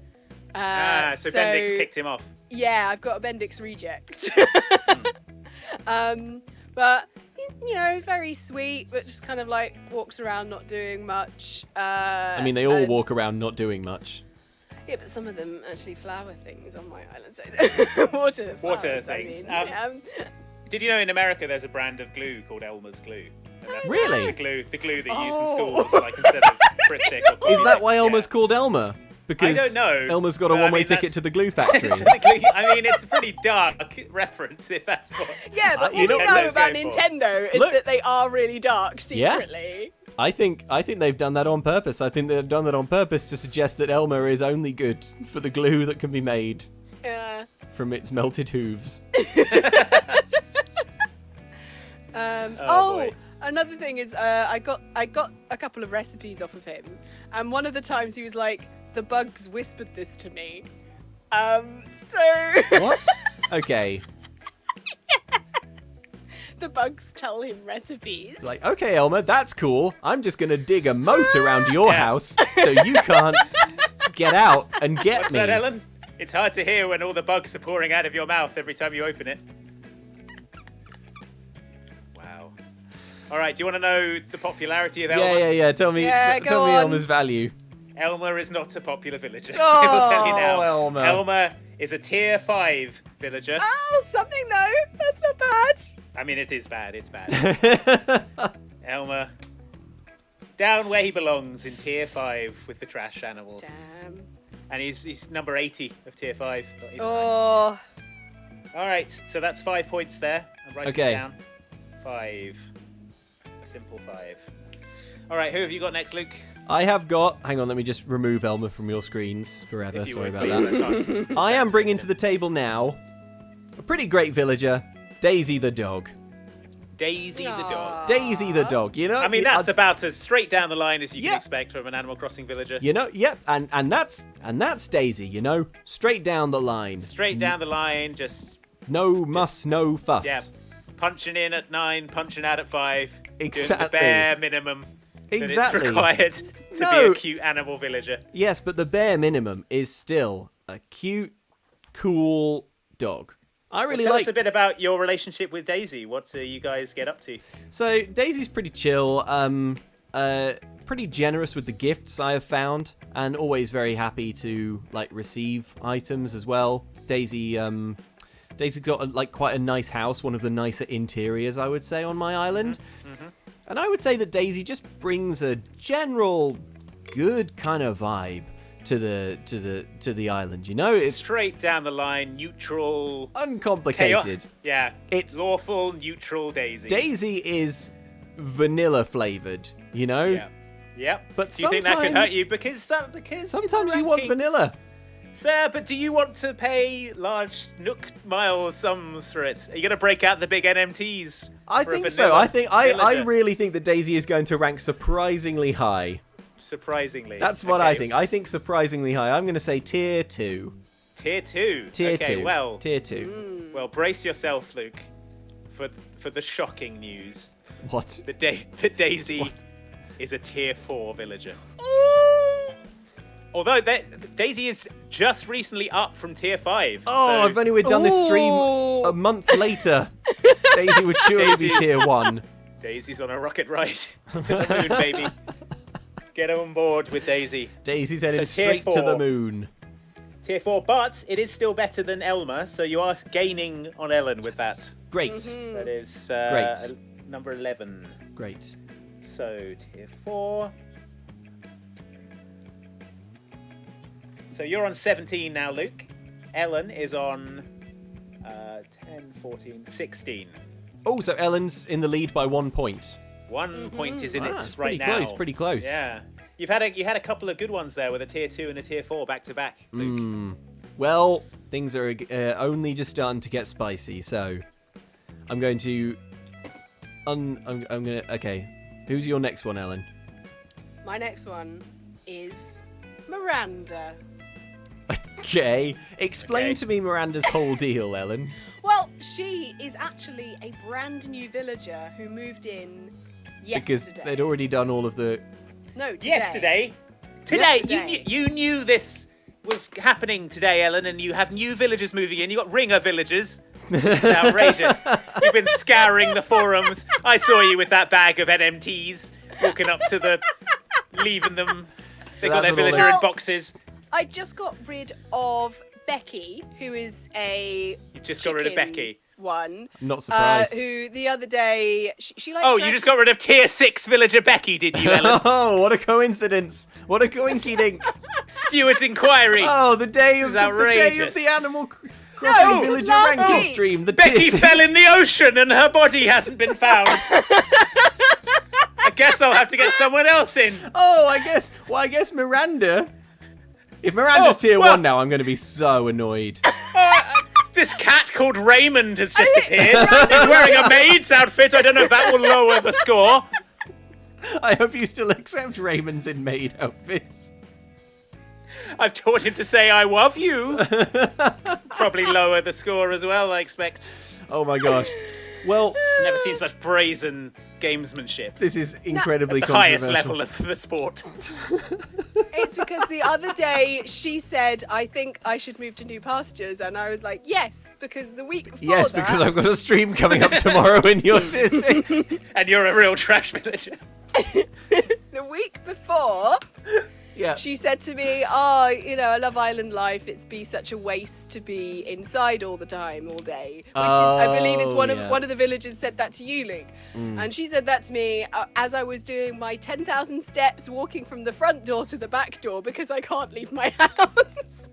Bendix kicked him off. Yeah, I've got a Bendix reject. But, you know, very sweet, but just kind of like walks around not doing much. I mean, they all walk around not doing much. Yeah, but some of them actually flower things on my island. So water flowers, things. I mean. Did you know in America there's a brand of glue called Elmer's glue? And that's Really? The glue they use in schools, like instead of Pritt or Is that why Elmer's called Elmer? Because I don't know. Elmer's got a but I one-way mean, ticket that's- to the glue factory. I mean, it's a pretty dark reference if that's what. Yeah, but you what know we what know Nintendo's about going for. Nintendo is Look. that they are really dark secretly. I think they've done that on purpose. I think they've done that on purpose to suggest that Elmer is only good for the glue that can be made Yeah. from its melted hooves. Boy. Another thing is, I got a couple of recipes off of him, and one of the times he was like, "The bugs whispered this to me." What? Okay. The bugs tell him recipes. Like, okay, Elmer, that's cool. I'm just going to dig a moat around your Yeah. house so you can't get out and get What's me. that, Ellen? It's hard to hear when all the bugs are pouring out of your mouth every time you open it. Wow. All right, do you want to know the popularity of Elmer? Yeah. Tell me, Yeah, tell go me on. Elmer's value. Elmer is not a popular villager. Oh, I will tell you now. Elmer. is a tier 5 villager. Oh, something though. That's not bad. I mean, it is bad. It's bad. Elmer, down where he belongs in tier 5 with the trash animals. Damn. And he's number 80 of tier 5. Not even Oh. 90. All right, so that's 5 points there. I'm writing it down. 5. A simple 5. All right, who have you got next, Luke? I have got. Hang on, let me just remove Elmer from your screens forever. If you Sorry would, about please. that. I am bringing to the table now a pretty great villager, Daisy the dog. Daisy the dog. Daisy the dog. You know. I mean, that's about as straight down the line as you Yeah. can expect from an Animal Crossing villager. You know. Yep. And that's Daisy. You know, straight down the line. Straight down the line, just No muss, no fuss. yeah, punching in at 9, punching out at 5. Doing the Exactly. bare minimum Exactly. that it's required to No. be a cute animal villager. Yes, but the bare minimum is still a cute, cool dog. I really Tell like. us a bit about your relationship with Daisy. What you guys get up to? So Daisy's pretty chill, pretty generous with the gifts I have found, and always very happy to like receive items as well. Daisy's got like quite a nice house, one of the nicer interiors I would say on my island, and I would say that Daisy just brings a general good kind of vibe to the island. You know, it's Straight down the line, neutral, uncomplicated. Yeah, It's- lawful, neutral Daisy. Daisy is vanilla flavored. You know. Yeah. Yep. But do you think that could hurt sometimes- you? Because Sometimes in you the want rankings- vanilla. Sir, but do you want to pay large Nook Mile sums for it? Are you going to break out the big NMTs? I for a think so. vanilla I villager? really think that Daisy is going to rank surprisingly high. Surprisingly. That's what I think. I think surprisingly high. I'm going to say tier 2. Tier 2. Tier okay, 2. Well, Tier 2. well, brace yourself, Luke, for the shocking news. What? That Daisy is a tier 4 villager. Although Daisy is just recently up from tier 5. Oh, so if only we'd done this stream Ooh. a month later, Daisy would surely be Daisy's- tier 1. Daisy's on a rocket ride to the moon, baby. Get on board with Daisy. Daisy's headed So tier straight to the 4. moon. Tier 4, but it is still better than Elmer, so you are gaining on Ellen with that. Great. That is Great. number 11. Great. So, tier 4. So you're on 17 now, Luke. Ellen is on 10, 14, 16. Oh, so Ellen's in the lead by 1 point. 1 point is in it it's right pretty now. close, pretty close. Yeah. You had a couple of good ones there with a tier 2 and a tier 4 back to back, Luke. Well, things are only just starting to get spicy, so I'm going to I'm going to okay. Who's your next one, Ellen? My next one is Miranda. Okay. Explain Okay. to me Miranda's whole deal, Ellen. Well, she is actually a brand new villager who moved in Because yesterday. they'd already done all of the No, today. Yesterday. Today. Yesterday. You knew this was happening today, Ellen, and you have new villagers moving in. You got ringer villagers. This is outrageous. You've been scouring the forums. I saw you with that bag of NMTs walking up to the, leaving them. They got that's their what all villager in Well- boxes. I just got rid of Becky, who is a You just got rid of chicken Becky. one. I'm not surprised. Who the other day she like. Oh, you just got rid of tier 6 villager Becky, did you, Ellen? Oh, what a coincidence. What a coinky dink. Steward's inquiry. Oh, the day of is the day of outrageous. the Animal Crossing No, it was Villager last ranking week. stream. The Becky tier six. fell in the ocean and her body hasn't been found. I guess I'll have to get someone else in. Oh, I guess Miranda. If Miranda's Oh, tier well- 1 now, I'm going to be so annoyed. This cat called Raymond has just appeared. He's wearing a maid's outfit. I don't know if that will lower the score. I hope you still accept Raymond's in maid outfits. I've taught him to say I love you. Probably lower the score as well, I expect. Oh my gosh. Well, Never seen such brazen gamesmanship. this is incredibly The highest controversial. level of the sport. It's because the other day she said, "I think I should move to new pastures," and I was like, "Yes," because the week before Yes, that, because I've got a stream coming up tomorrow in your tier 6. And you're a real trash villager. the week before, Yeah. She said to me, "Oh, I love island life. It's be such a waste to be inside all the time, all day." Which I believe is one of the villagers said that to you, Luke. And she said that to me as I was doing my 10,000 steps walking from the front door to the back door because I can't leave my house.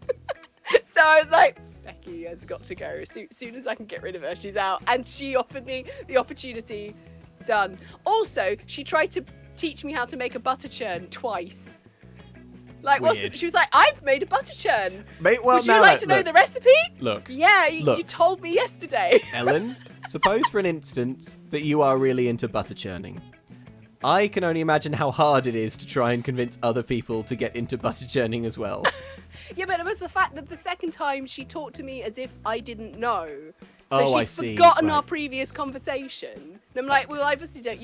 So I was like, Becky has got to go. As soon as I can get rid of her, she's out. And she offered me the opportunity. Done. Also, she tried to teach me how to make a butter churn twice. Like, she was like, "I've made a butter churn. Would you like to know the recipe?" Look. Yeah, you told me yesterday. Ellen, suppose for an instant that you are really into butter churning. I can only imagine how hard it is to try and convince other people to get into butter churning as well. Yeah, but it was the fact that the second time she talked to me as if I didn't know. Oh, So I she'd see. forgotten Right. our previous conversation. And I'm like, well, you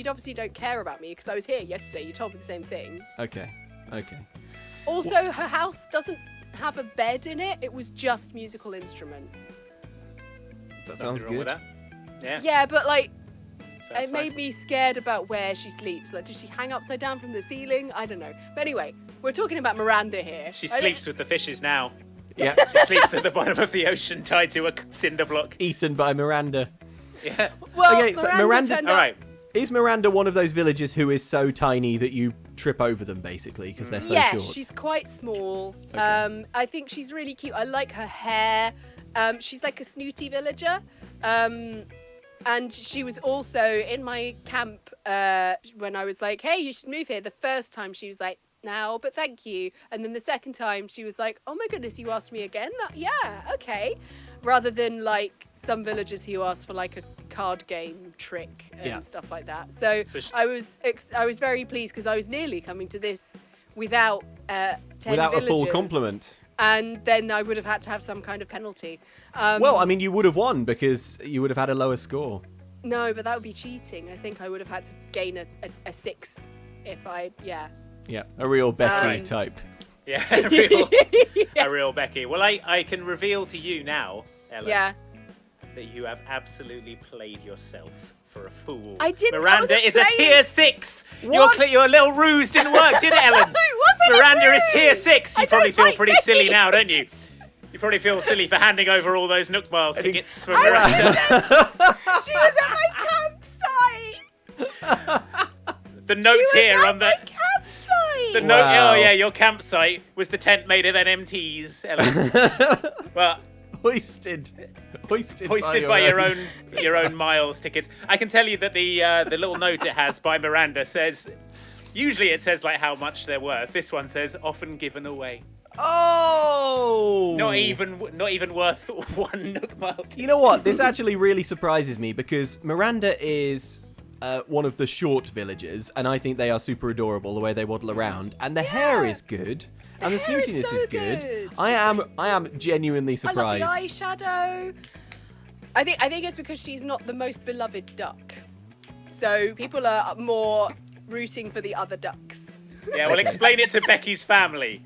obviously don't care about me because I was here yesterday. You told me the same thing. Okay. Also, her house doesn't have a bed in it. It was just musical instruments. That sounds Nothing wrong with good. that. Yeah. Yeah, but like, Sounds it made fine. me scared about where she sleeps. Like, does she hang upside down from the ceiling? I don't know. But anyway, we're talking about Miranda here. She sleeps with the fishes now. Yeah. She sleeps at the bottom of the ocean tied to a cinder block. Eaten by Miranda. Yeah. Well, Okay, so Miranda- turned All up- right. Is Miranda one of those villagers who is so tiny that you trip over them, basically, because they're so Yeah, short? she's quite small. Okay. I think she's really cute. I like her hair. She's like a snooty villager. And she was also in my camp when I was like, "Hey, you should move here." The first time she was like, "No, but thank you." And then the second time she was like, "Oh my goodness, you asked me again? Yeah, okay." Rather than like some villagers who ask for like a card game trick and stuff like that. So I was very pleased because I was nearly coming to this without 10 Without villagers. a full complement. And then I would have had to have some kind of penalty. Well, I mean, you would have won because you would have had a lower score. No, but that would be cheating. I think I would have had to gain a 6 if Yeah, a real Becky Um, type. Yeah, a real Becky. Well, I can reveal to you now, Ellen, Yeah. that you have absolutely played yourself for a fool. I didn't- I Miranda wasn't is a playing. tier 6. What? Your little ruse didn't work, did it, Ellen? It wasn't a Miranda is tier ruse. 6. You I probably don't feel like pretty Becky. silly now, don't you? You probably feel silly for handing over all those Nook Miles tickets for I Miranda. She was at my campsite. The note She was here at on the my campsite. the note. Wow. Oh yeah, your campsite was the tent made of NMTs, Ellen. Well, Hoisted by your own miles tickets. I can tell you that the little note it has by Miranda says. Usually it says like how much they're worth. This one says often given away. Oh! Not even worth one Nook Mile. You know what? This actually really surprises me because Miranda is one of the short villagers, and I think they are super adorable the way they waddle around, and the hair is good, and the hair is snootiness so is good. good. I am genuinely surprised. I love the eyeshadow. I think it's because she's not the most beloved duck, so people are more rooting for the other ducks. Yeah, well, explain it to Becky's family,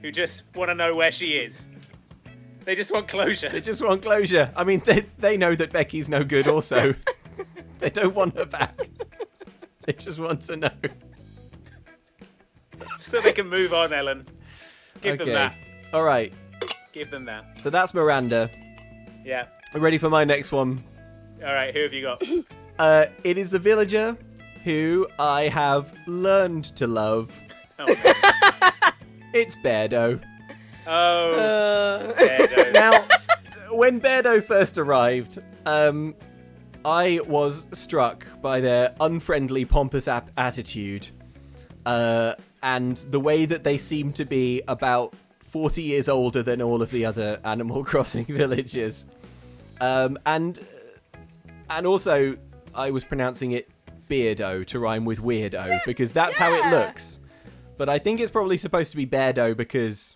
who just want to know where she is. They just want closure. They just want closure. I mean, they know that Becky's no good also. They don't want her back. They just want to know. So they can move on, Ellen. Give them that. All right. Give them that. So that's Miranda. Yeah. Ready for my next one? All right, who have you got? It is a villager who I have learned to love. Oh, no. It's Beardo. Oh. Beardo. Now, when Beardo first arrived, I was struck by their unfriendly, pompous attitude, and the way that they seem to be about 40 years older than all of the other Animal Crossing villagers. And also, I was pronouncing it Beardo to rhyme with weirdo, because that's how it looks. But I think it's probably supposed to be Beardo because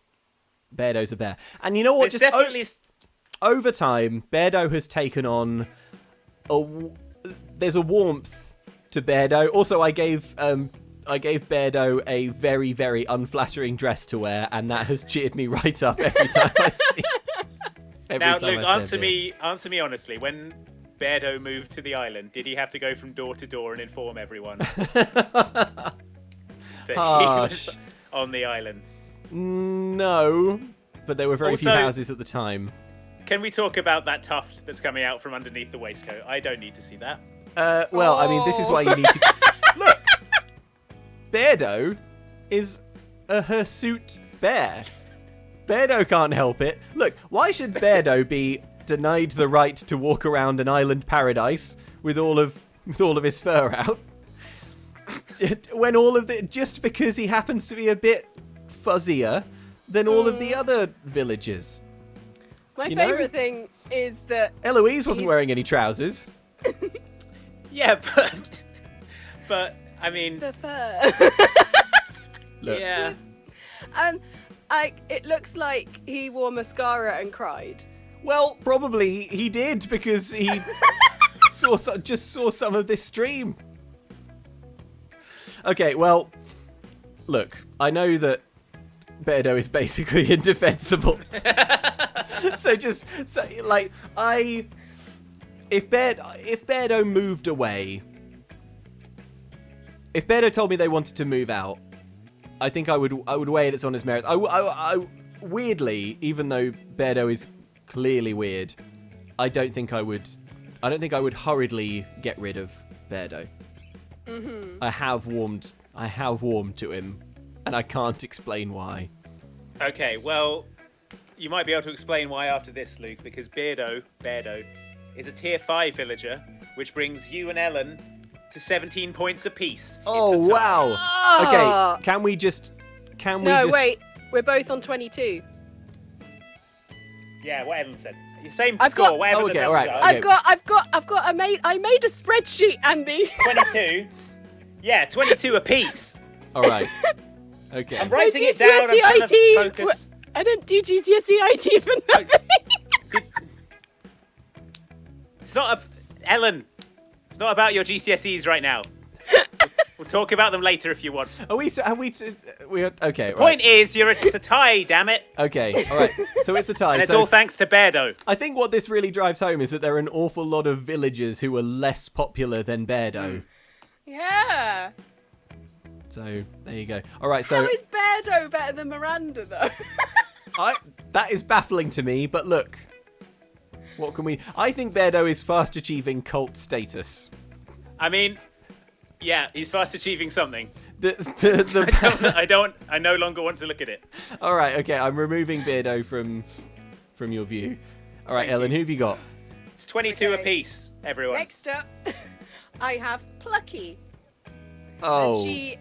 Beardo's a bear. And you know what? It's definitely... Over time, Beardo has taken on there's a warmth to Beardo. Also, I gave Beardo a very, very unflattering dress to wear, and that has cheered me right up every time I see. Now, Luke, answer me honestly. When Beardo moved to the island, did he have to go from door to door and inform everyone that he was on the island? No, but there were very few Also- houses at the time. Can we talk about that tuft that's coming out from underneath the waistcoat? I don't need to see that. Well, I mean, this is why you need to... Look! Beardo is a hirsute bear. Beardo can't help it. Look, why should Beardo be denied the right to walk around an island paradise with all of his fur out? When just because he happens to be a bit fuzzier than all of the other villagers. My You know? favourite thing is that Eloise wasn't wearing any trousers. Yeah, but I mean, the fur. Look. yeah. And it looks like he wore mascara and cried. Well, probably he did because he just saw some of this stream. Okay, well, look, I know that Beardo is basically indefensible. If Beardo moved away, if Beardo told me they wanted to move out, I think I would weigh it on his merits. I weirdly, even though Beardo is clearly weird, I don't think I would hurriedly get rid of Beardo. Mm-hmm. I have warmed to him, and I can't explain why. Okay, well, you might be able to explain why after this, Luke, because Beardo is a tier 5 villager, which brings you and Ellen to 17 points apiece. Oh, It's a tie. wow. Ah! Okay, can we just... No, wait. We're both on 22. Yeah, what Ellen said. Your same I've score, got- whatever Oh, the okay, numbers alright. are. Okay. I made a spreadsheet, Andy. 22. Yeah, 22 apiece. All right. Okay. I'm writing it down. I'm trying to GCSE focus. I didn't do GCSE IT for nothing. It's not Ellen. It's not about your GCSEs right now. We'll talk about them later if you want. Okay. Point is, it's a tie, damn it. Okay. All right. So it's a tie. And it's So all thanks to Beardo. I think what this really drives home is that there are an awful lot of villagers who are less popular than Beardo. Yeah. So there you go. All right. So How is Beardo better than Miranda, though? that is baffling to me. But look, what can we? I think Beardo is fast achieving cult status. I mean, yeah, he's fast achieving something. The I no longer want to look at it. All right. Okay. I'm removing Beardo from your view. All right, Thank Ellen. you. Who have you got? It's 22 Okay. apiece, everyone. Next up, I have Plucky. Oh. And she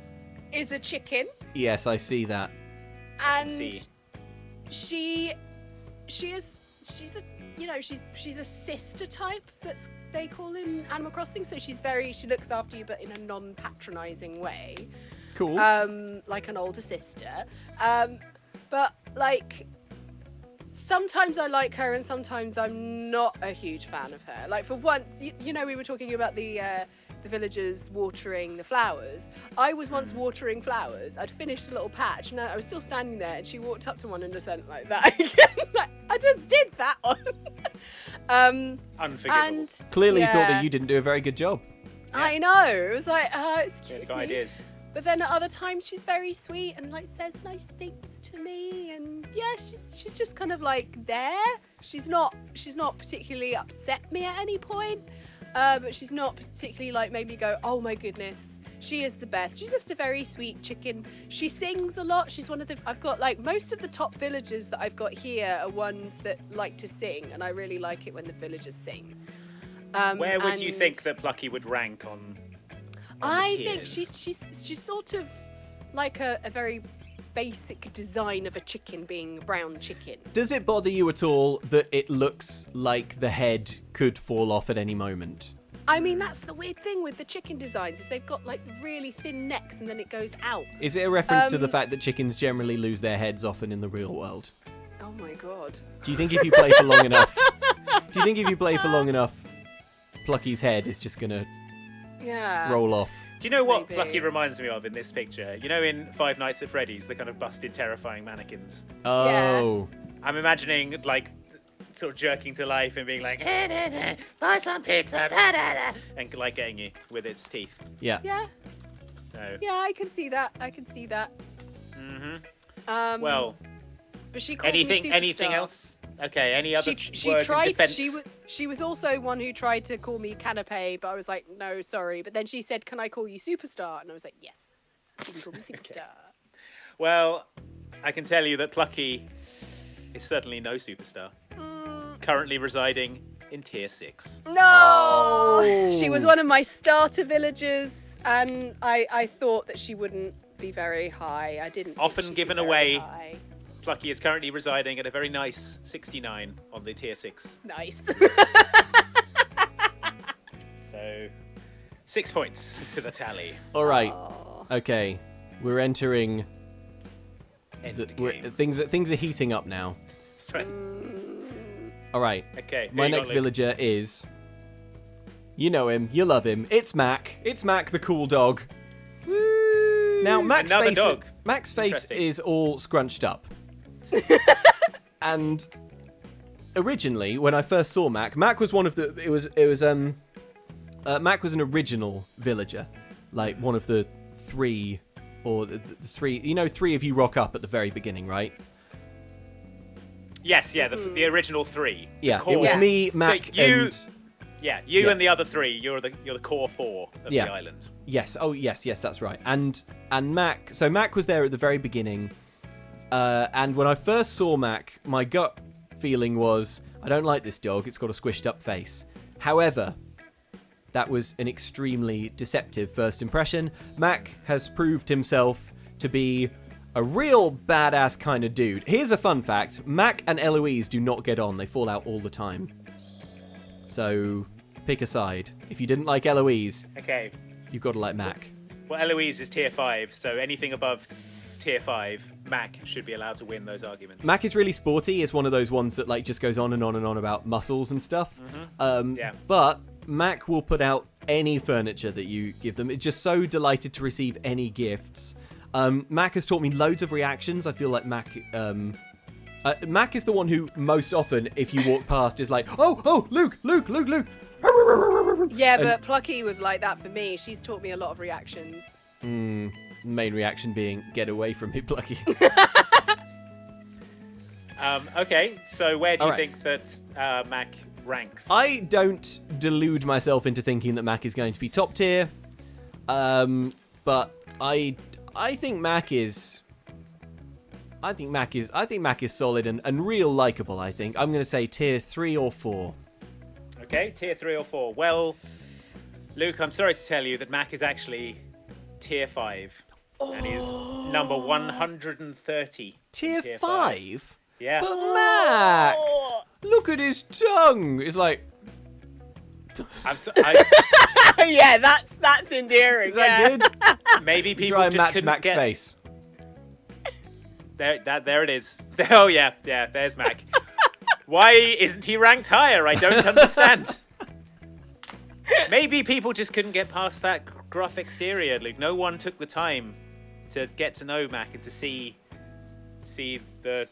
is a chicken. Yes, I see that. And see. she's a she's a sister type they call in Animal Crossing. So she looks after you, but in a non-patronizing way. Cool. Like an older sister. But like sometimes I like her and sometimes I'm not a huge fan of her. Like for once, you know, we were talking about the villagers watering the flowers. I was once watering flowers. I'd finished a little patch and I was still standing there and she walked up to one and just went like that again. Like, I just did that one. Unforgivable. And Clearly you thought yeah, that you didn't do a very good job. I know. It was like, excuse It's got me. ideas. But then at other times she's very sweet and like says nice things to me, and yeah, she's just kind of like there. She's not particularly upset me at any point, but she's not particularly like made me go, oh my goodness, she is the best. She's just a very sweet chicken. She sings a lot. She's one of the I've got like most of the top villagers that I've got here are ones that like to sing, and I really like it when the villagers sing. Where would you and- think that Plucky would rank on the I think tiers? she's sort of like a very basic design of a chicken being a brown chicken. Does it bother you at all that it looks like the head could fall off at any moment? I mean, that's the weird thing with the chicken designs is they've got like really thin necks and then it goes out. Is it a reference to the fact that chickens generally lose their heads often in the real world? Oh my god. Do you think if you play for long enough, Plucky's head is just gonna Yeah. roll off? Do you know what Maybe. Plucky reminds me of in this picture? You know in Five Nights at Freddy's, the kind of busted, terrifying mannequins? Oh. I'm imagining, like, sort of jerking to life and being like, "Hey, hey, hey, buy some pizza, da, da, da," and, like, getting you with its teeth. Yeah. Yeah. So, Yeah, I can see that. mm-hmm. Well, But she calls me superstar. anything else? Okay, any other She words tried. in defense? She was also one who tried to call me canapé, but I was like, no, sorry. But then she said, "Can I call you superstar?" And I was like, "Yes, you can call me superstar." Well, I can tell you that Plucky is certainly no superstar. Currently residing in Tier 6. No, she was one of my starter villagers, and I thought that she wouldn't be very high. I didn't. think Often she'd be given very away. high. Plucky is currently residing at a very nice 69 on the Tier 6. Nice. So, 6 points to the tally. All right. Okay. We're entering. Endgame. Things are heating up now. That's right. All right. Okay. My who you got, next Luke? villager is. You know him. You love him. It's Mac. It's Mac, the cool dog. Now, Mac's Another face. dog. Mac's face Interesting. is all scrunched up. And originally, when I first saw Mac, Mac was one of the. Mac was an original villager, like one of the three, or the three. You know, three of you rock up at the very beginning, right? Yes, yeah, the original 3. The Yeah, core. it was Yeah. me, Mac, But you- and Yeah, you Yeah. and the other 3. You're the core 4 of Yeah. the island. yes, oh yes, that's right. And Mac. So Mac was there at the very beginning, and when I first saw Mac, my gut feeling was, I don't like this dog. It's got a squished up face. However, that was an extremely deceptive first impression. Mac has proved himself to be a real badass kind of dude. Here's a fun fact. Mac and Eloise do not get on. They fall out all the time. So, pick a side. If you didn't like Eloise, Okay. you've got to like Mac. Well, Eloise is Tier 5, so anything above Tier 5, Mac should be allowed to win those arguments. Mac is really sporty. Is one of those ones that like just goes on and on and on about muscles and stuff. Yeah. But Mac will put out any furniture that you give them. It's just so delighted to receive any gifts. Mac has taught me loads of reactions. I feel like Mac is the one who most often, if you walk past, is like, oh, Luke. Yeah, but Plucky was like that for me. She's taught me a lot of reactions. Main reaction being, get away from me, Plucky. Okay, so where do you All right. think that Mac ranks? I don't delude myself into thinking that Mac is going to be top tier, but I think Mac is. I think Mac is solid and real likable. I think I'm going to say tier 3 or 4. Okay, Tier 3 or 4. Well, Luke, I'm sorry to tell you that Mac is actually Tier 5. And is number 130. Tier Tier 5. Yeah. Mac, look at his tongue. It's like, Yeah, that's endearing. is that good? maybe people Try and just match couldn't Mac's get. face. There it is. Oh yeah, there's Mac. Why isn't he ranked higher? I don't understand. Maybe people just couldn't get past that gruff exterior, Luke. No one took the time to get to know Mac and to see the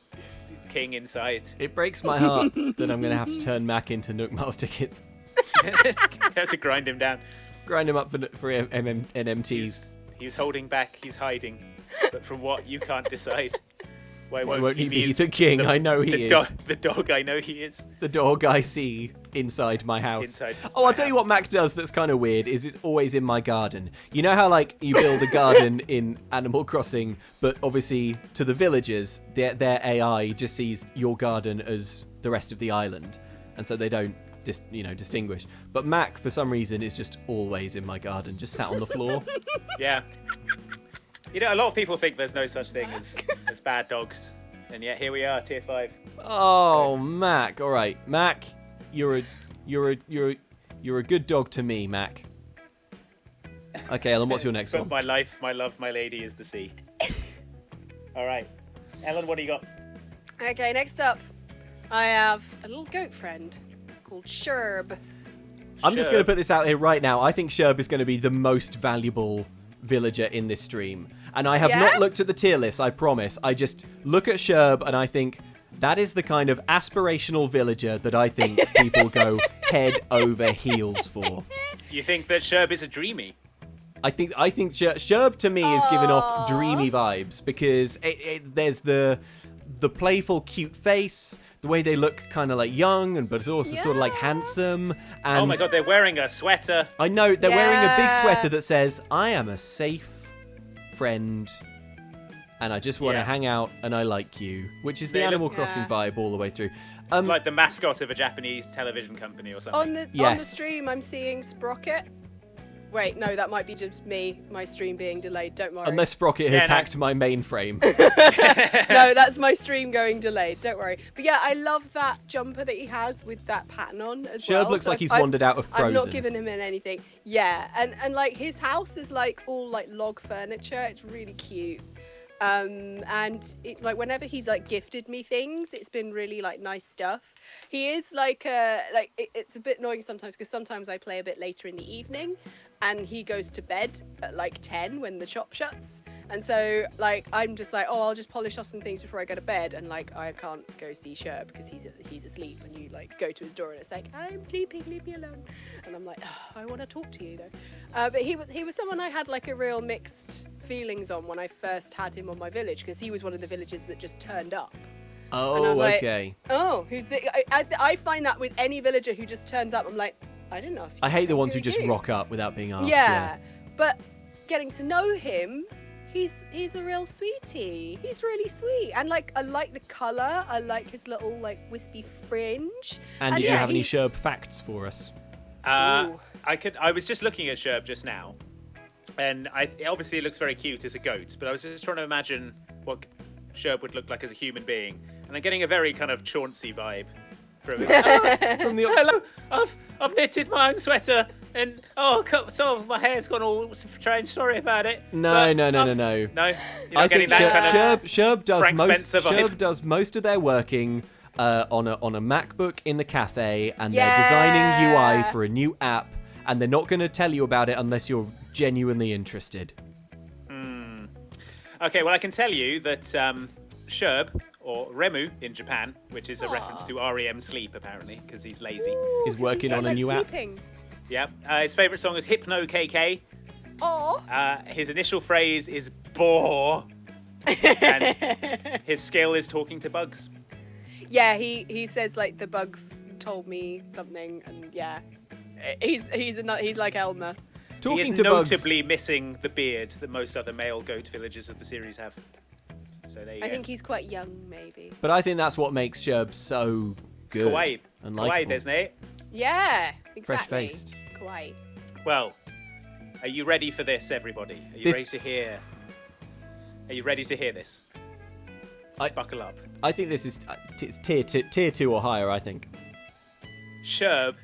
king inside. It breaks my heart that I'm going to have to turn Mac into Nook Miles tickets. Have to grind him down. Grind him up for NMTs. He's holding back. He's hiding. But from what you can't decide. Why Won't he be the king? I know he is. The dog, I know he is. The dog I see inside my house. Inside I'll my tell you house. what Mac does that's kind of weird is it's always in my garden. You know how like you build a garden in Animal Crossing, but obviously to the villagers, their AI just sees your garden as the rest of the island, and so they don't distinguish. But Mac, for some reason, is just always in my garden, just sat on the floor. Yeah. You know, a lot of people think there's no such thing as bad dogs, and yet here we are, Tier 5. Oh, Mac. All right, Mac, you're a good dog to me, Mac. Okay, Ellen, what's your next But one? my life, my love, my lady is the sea. All right, Ellen, what do you got? Okay, next up, I have a little goat friend called Sherb. I'm just going to Sherb. put this out here right now. I think Sherb is going to be the most valuable villager in this stream. And I have Yeah? not looked at the tier list, I promise. I just look at Sherb and I think that is the kind of aspirational villager that I think people go head over heels for. You think that Sherb is a dreamy? I think Sherb to me is giving off dreamy vibes because there's the playful, cute face, the way they look kind of like young, but it's also sort of like handsome. And oh my god, they're wearing a sweater. I know they're wearing a big sweater that says, "I am a safe friend, and I just want to hang out, and I like you," which is the Animal Crossing vibe all the way through. Like the mascot of a Japanese television company or something. On the stream, I'm seeing Sprocket. Wait, no, that might be just me, my stream being delayed. Don't worry. Unless Sprocket has hacked my mainframe. No, that's my stream going delayed. Don't worry. But yeah, I love that jumper that he has with that pattern on as well. Sherb looks like he's wandered out of Frozen. I'm not giving him anything. Yeah, and like his house is like all like log furniture. It's really cute. And it, like whenever he's like gifted me things, it's been really like nice stuff. He is like it's a bit annoying sometimes because sometimes I play a bit later in the evening and he goes to bed at like 10 when the shop shuts, and so like I'm just like, oh, I'll just polish off some things before I go to bed, and like I can't go see Sherb because he's asleep, and you like go to his door and it's like, I'm sleeping, leave me alone, and I'm like, oh, I want to talk to you though. But he was someone I had like a real mixed feelings on when I first had him on my village, because he was one of the villagers that just turned up. Oh, and I was okay. Like, oh, who's the? I find that with any villager who just turns up, I'm like, I didn't ask you. I hate the ones who just rock up without being asked. Yeah, but getting to know him, he's a real sweetie. He's really sweet, and like I like the colour. I like his little like wispy fringe. And do you have any Sherb facts for us? I was just looking at Sherb just now, and obviously it looks very cute as a goat, but I was just trying to imagine what Sherb would look like as a human being, and I'm getting a very kind of Chauncey vibe from him. From the hello, I've knitted my own sweater, and some of my hair's gone all strange. Sorry about it. No. No, you're not I getting think that kind of Sherb does most of their working on a MacBook in the cafe, and they're designing UI for a new app, and they're not going to tell you about it unless you're genuinely interested. Okay, well, I can tell you that Sherb, or Remu in Japan, which is a reference to REM sleep, apparently, because he's lazy. He's working on a new app. Yeah. His favourite song is Hypno KK. His initial phrase is bore. And his skill is talking to bugs. Yeah, he says like the bugs told me something, and yeah, he's like Elmer. He is notably missing the beard that most other male goat villagers of the series have. So there you go. I think he's quite young, maybe. But I think that's what makes Sherb so good. Kawaii. And kawaii, isn't it? Yeah, exactly. Fresh-faced. Kawaii. Well, are you ready for this, everybody? Are you ready to hear? Are you ready to hear this? Buckle up. I think this is it's tier 2 or higher, I think. Sherb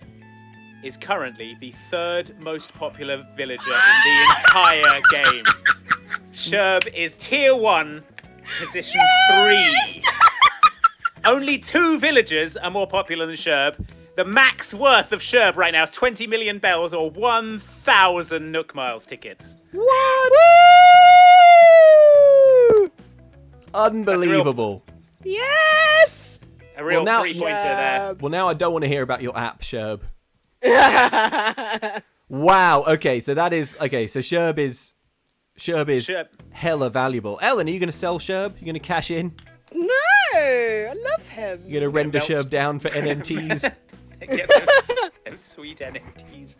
is currently the third most popular villager in the entire game. Sherb is tier 1, position 3. Only 2 villagers are more popular than Sherb. The max worth of Sherb right now is 20 million bells or 1,000 Nook Miles tickets. What? Woo! Unbelievable. Yes! A real 3-pointer there. Well, now I don't want to hear about your app, Sherb. Wow. Okay, so Sherb is hella valuable. Ellen, are you going to sell Sherb? You going to cash in? No, I love him. You're going to render Sherb down for NMTs? Get them sweet NMTs.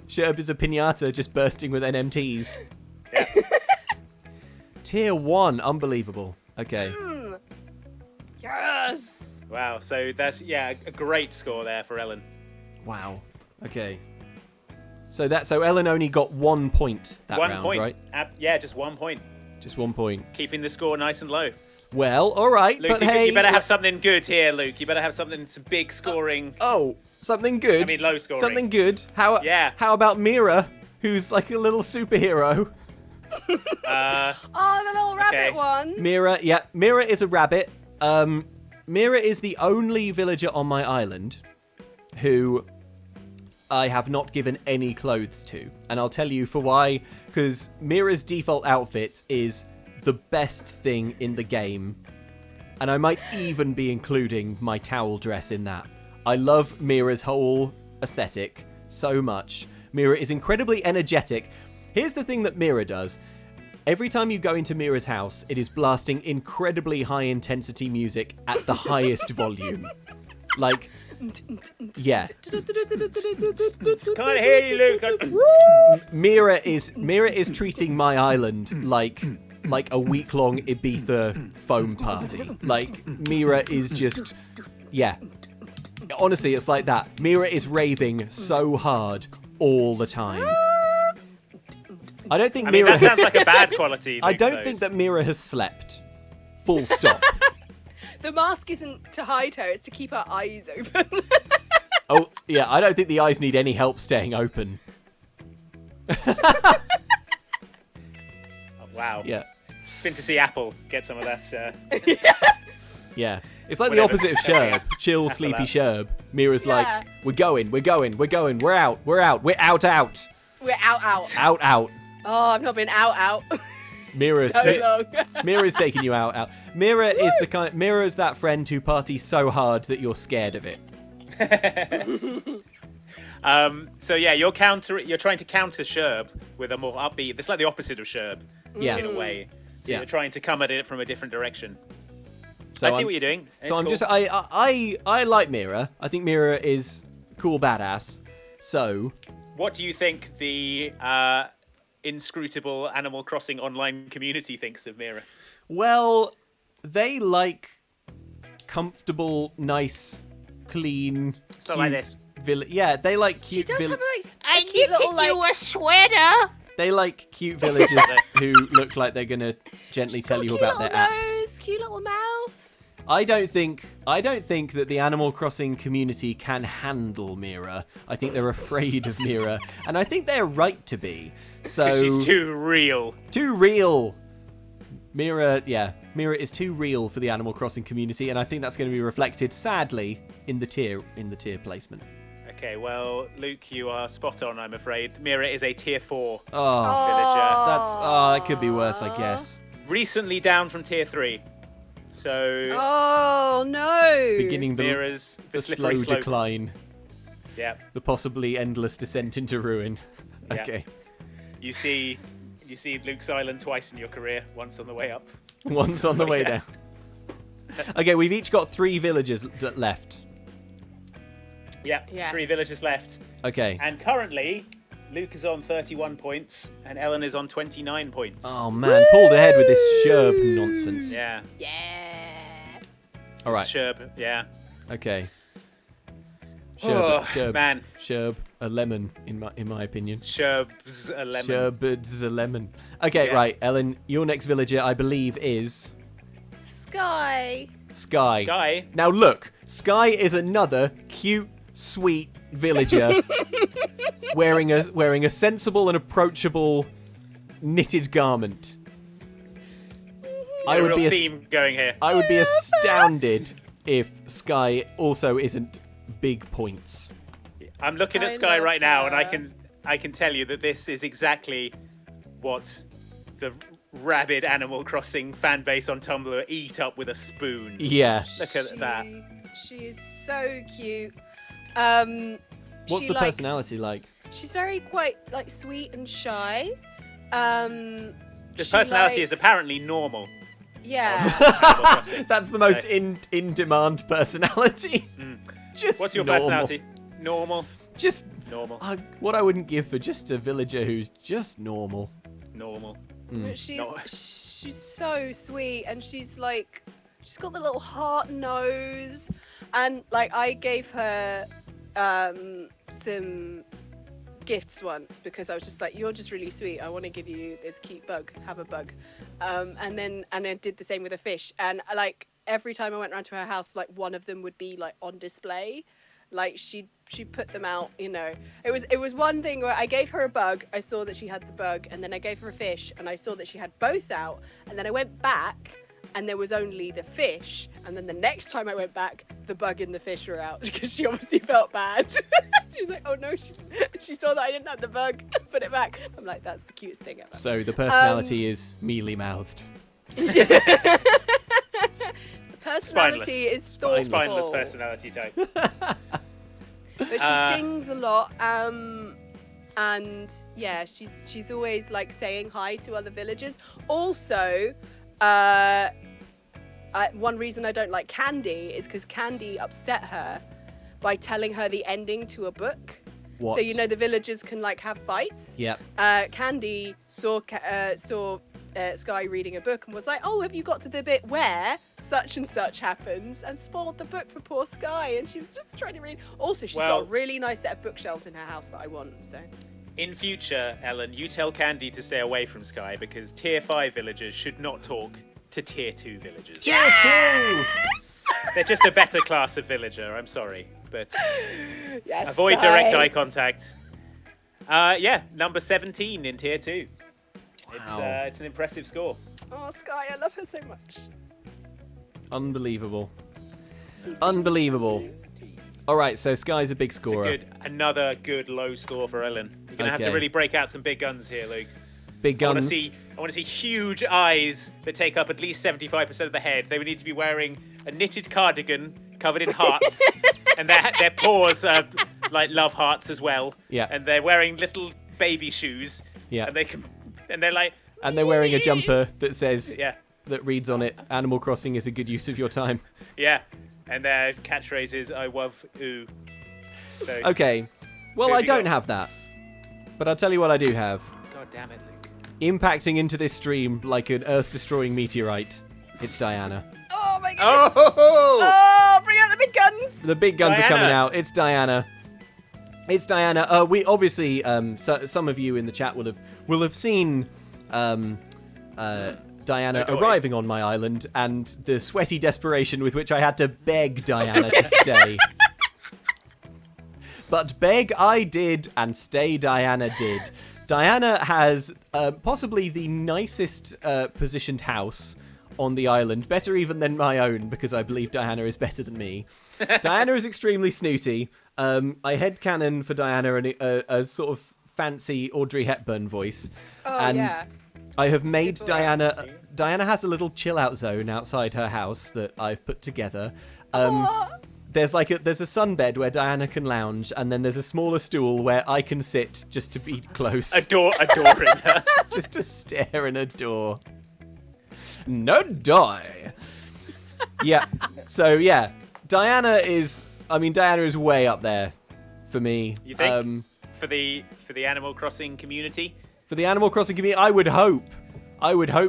Sherb is a piñata just bursting with NMTs. Yeah. Tier 1, unbelievable. Okay. Yes. Wow, so that's a great score there for Ellen. Wow. Okay. So Ellen only got 1 point that round, right? Yeah, just 1 point. Just 1 point. Keeping the score nice and low. Well, all right, Luke, but hey, you better have something good here, Luke. You better have some big scoring. Oh, something good. I mean, low scoring. Something good. How about Mira, who's like a little superhero? The little rabbit one. Mira is a rabbit. Mira is the only villager on my island who I have not given any clothes to. And I'll tell you for why. Because Mira's default outfit is the best thing in the game. And I might even be including my towel dress in that. I love Mira's whole aesthetic so much. Mira is incredibly energetic. Here's the thing that Mira does. Every time you go into Mira's house, it is blasting incredibly high-intensity music at the highest volume. Like, yeah. Can't hear you, Luke. Mira is treating my island like a week-long Ibiza foam party. Like, Mira is just, yeah. Honestly, it's like that. Mira is raving so hard all the time. I don't think Mira that sounds like a bad quality. I don't think that Mira has slept. Full stop. The mask isn't to hide her, it's to keep her eyes open. Oh, yeah, I don't think the eyes need any help staying open. Oh, wow. Yeah. Been to see Apple get some of that. Yeah. It's like Whatever. the opposite of Sherb. Chill, Apple sleepy out. Sherb. Mira's Yeah. like, we're going, we're out. We're out. We're out. Out. Oh, I've not been out. Mira's So long. Mira's taking you out. Mira is Mira's that friend who parties so hard that you're scared of it. So yeah, you're trying to counter Sherb with a more upbeat. It's like the opposite of Sherb Yeah. in a way. So Yeah. you're trying to come at it from a different direction. So I see I'm- what you're doing. So I'm just I like Mira. I think Mira is cool badass. So What do you think the inscrutable Animal Crossing online community thinks of Mira? well, they like comfortable, nice, clean. It's not like this. Yeah, they like She cute. does have a I cute little, knitted you like, a sweater. They like cute villagers who look like they're gonna gently she's tell got a you cute about little their app. nose, cute little mouth. I don't think that the Animal Crossing community can handle Mira. I think they're afraid of Mira, and I think they're right to be. So She's too real. too real. Mira is too real for the Animal Crossing community, and I think that's going to be reflected, sadly, in the tier placement. Okay, well, Luke, you are spot on, I'm afraid. Mira is a tier 4 Oh, villager. that could be worse, I guess. Recently down from tier 3. So Oh no! Beginning Mira's the slow slippery slope. decline, Yeah. the possibly endless descent into ruin. Yeah. Okay, You see Luke's Island twice in your career, once on the way up. once on the way down. Okay, we've each got 3 villagers left. Yeah, Yes. 3 villagers left. Okay. And currently, Luke is on 31 points and Ellen is on 29 points. Oh man, pulled ahead with this Sherb nonsense. Yeah. Yeah. All right. Sherb, yeah. Okay. Oh, Sherb, man. Sherb, a lemon in my opinion. Sherb's a lemon. Sherb's a lemon. Okay, Yeah. right, Ellen. Your next villager, I believe, is Skye. Skye. Skye. Now look, Skye is another cute, sweet villager wearing a sensible and approachable knitted garment. A real theme going here. I would be astounded if Skye also isn't big points. I'm looking at I Skye love right now, and her. I can tell you that this is exactly what the rabid Animal Crossing fan base on Tumblr eat up with a spoon. Yeah. Look at that. She is so cute. What's she the likes- personality like? She's very quite like sweet and shy. The she personality is likes- apparently normal. Yeah. Animal Crossing. That's the most Okay. in demand personality. Just What's your normal. personality? Normal. Just Normal. what I wouldn't give for just a villager who's just normal. Normal. But she's No. she's so sweet, and she's got the little heart nose, and like I gave her some gifts once because I was just like, you're just really sweet, I want to give you this cute bug, have a bug. And I did the same with a fish, and like every time I went around to her house, like one of them would be like on display. Like she put them out, you know. It was one thing where I gave her a bug, I saw that she had the bug, and then I gave her a fish and I saw that she had both out, and then I went back and there was only the fish, and then the next time I went back, the bug and the fish were out because she obviously felt bad. She was like, oh no, she saw that I didn't have the bug, put it back. I'm like, that's the cutest thing ever. So the personality is mealy mouthed. Personality is thoughtful. Spineless personality type. But she sings a lot. And yeah, she's always like saying hi to other villagers. Also, one reason I don't like Candy is because Candy upset her by telling her the ending to a book. What? So the villagers can like have fights. Yep. Candy saw Skye reading a book and was like, "Oh, have you got to the bit where such and such happens?" and spoiled the book for poor Skye. And she was just trying to read. Also, she's got a really nice set of bookshelves in her house that I want. So. In future, Ellen, you tell Candy to stay away from Skye because Tier 5 villagers should not talk to Tier 2 villagers. Yes! They're just a better class of villager, I'm sorry. But yes, avoid Skye. direct eye contact. Number 17 in Tier 2. Wow. It's an impressive score. Oh, Skye, I love her so much. Unbelievable. Unbelievable. All right, so Skye's a big scorer. Another good low score for Ellen. You're going to have to really break out some big guns here, Luke. Big guns. I want to see huge eyes that take up at least 75% of the head. They would need to be wearing a knitted cardigan covered in hearts, and their paws are like love hearts as well. Yeah. And they're wearing little baby shoes. Yeah. And they're like. And they're wearing a jumper that says. Yeah. That reads on it, "Animal Crossing is a good use of your time." Yeah. And their catchphrase is "I love oo." So, okay. Well, I don't have that, but I'll tell you what I do have. God damn it, Luke. Impacting into this stream like an Earth-destroying meteorite. It's Diana. Oh my goodness! Oh! Bring out the big guns! The big guns Diana. are coming out. It's Diana. It's Diana. We obviously, some of you in the chat will have seen Diana arriving on my island and the sweaty desperation with which I had to beg Diana to stay. But beg I did, and stay Diana did. Diana has possibly the nicest positioned house on the island, better even than my own, because I believe Diana is better than me. Diana is extremely snooty. I headcanon for Diana a sort of fancy Audrey Hepburn voice. Oh, and yeah. I have made Diana... Diana has a little chill-out zone outside her house that I've put together. There's a sunbed where Diana can lounge, and then there's a smaller stool where I can sit just to be close. Adoring her. Just to stare and adore. No die. Yeah. So yeah, Diana is way up there for me. You think? For the Animal Crossing community? For the Animal Crossing community, I would hope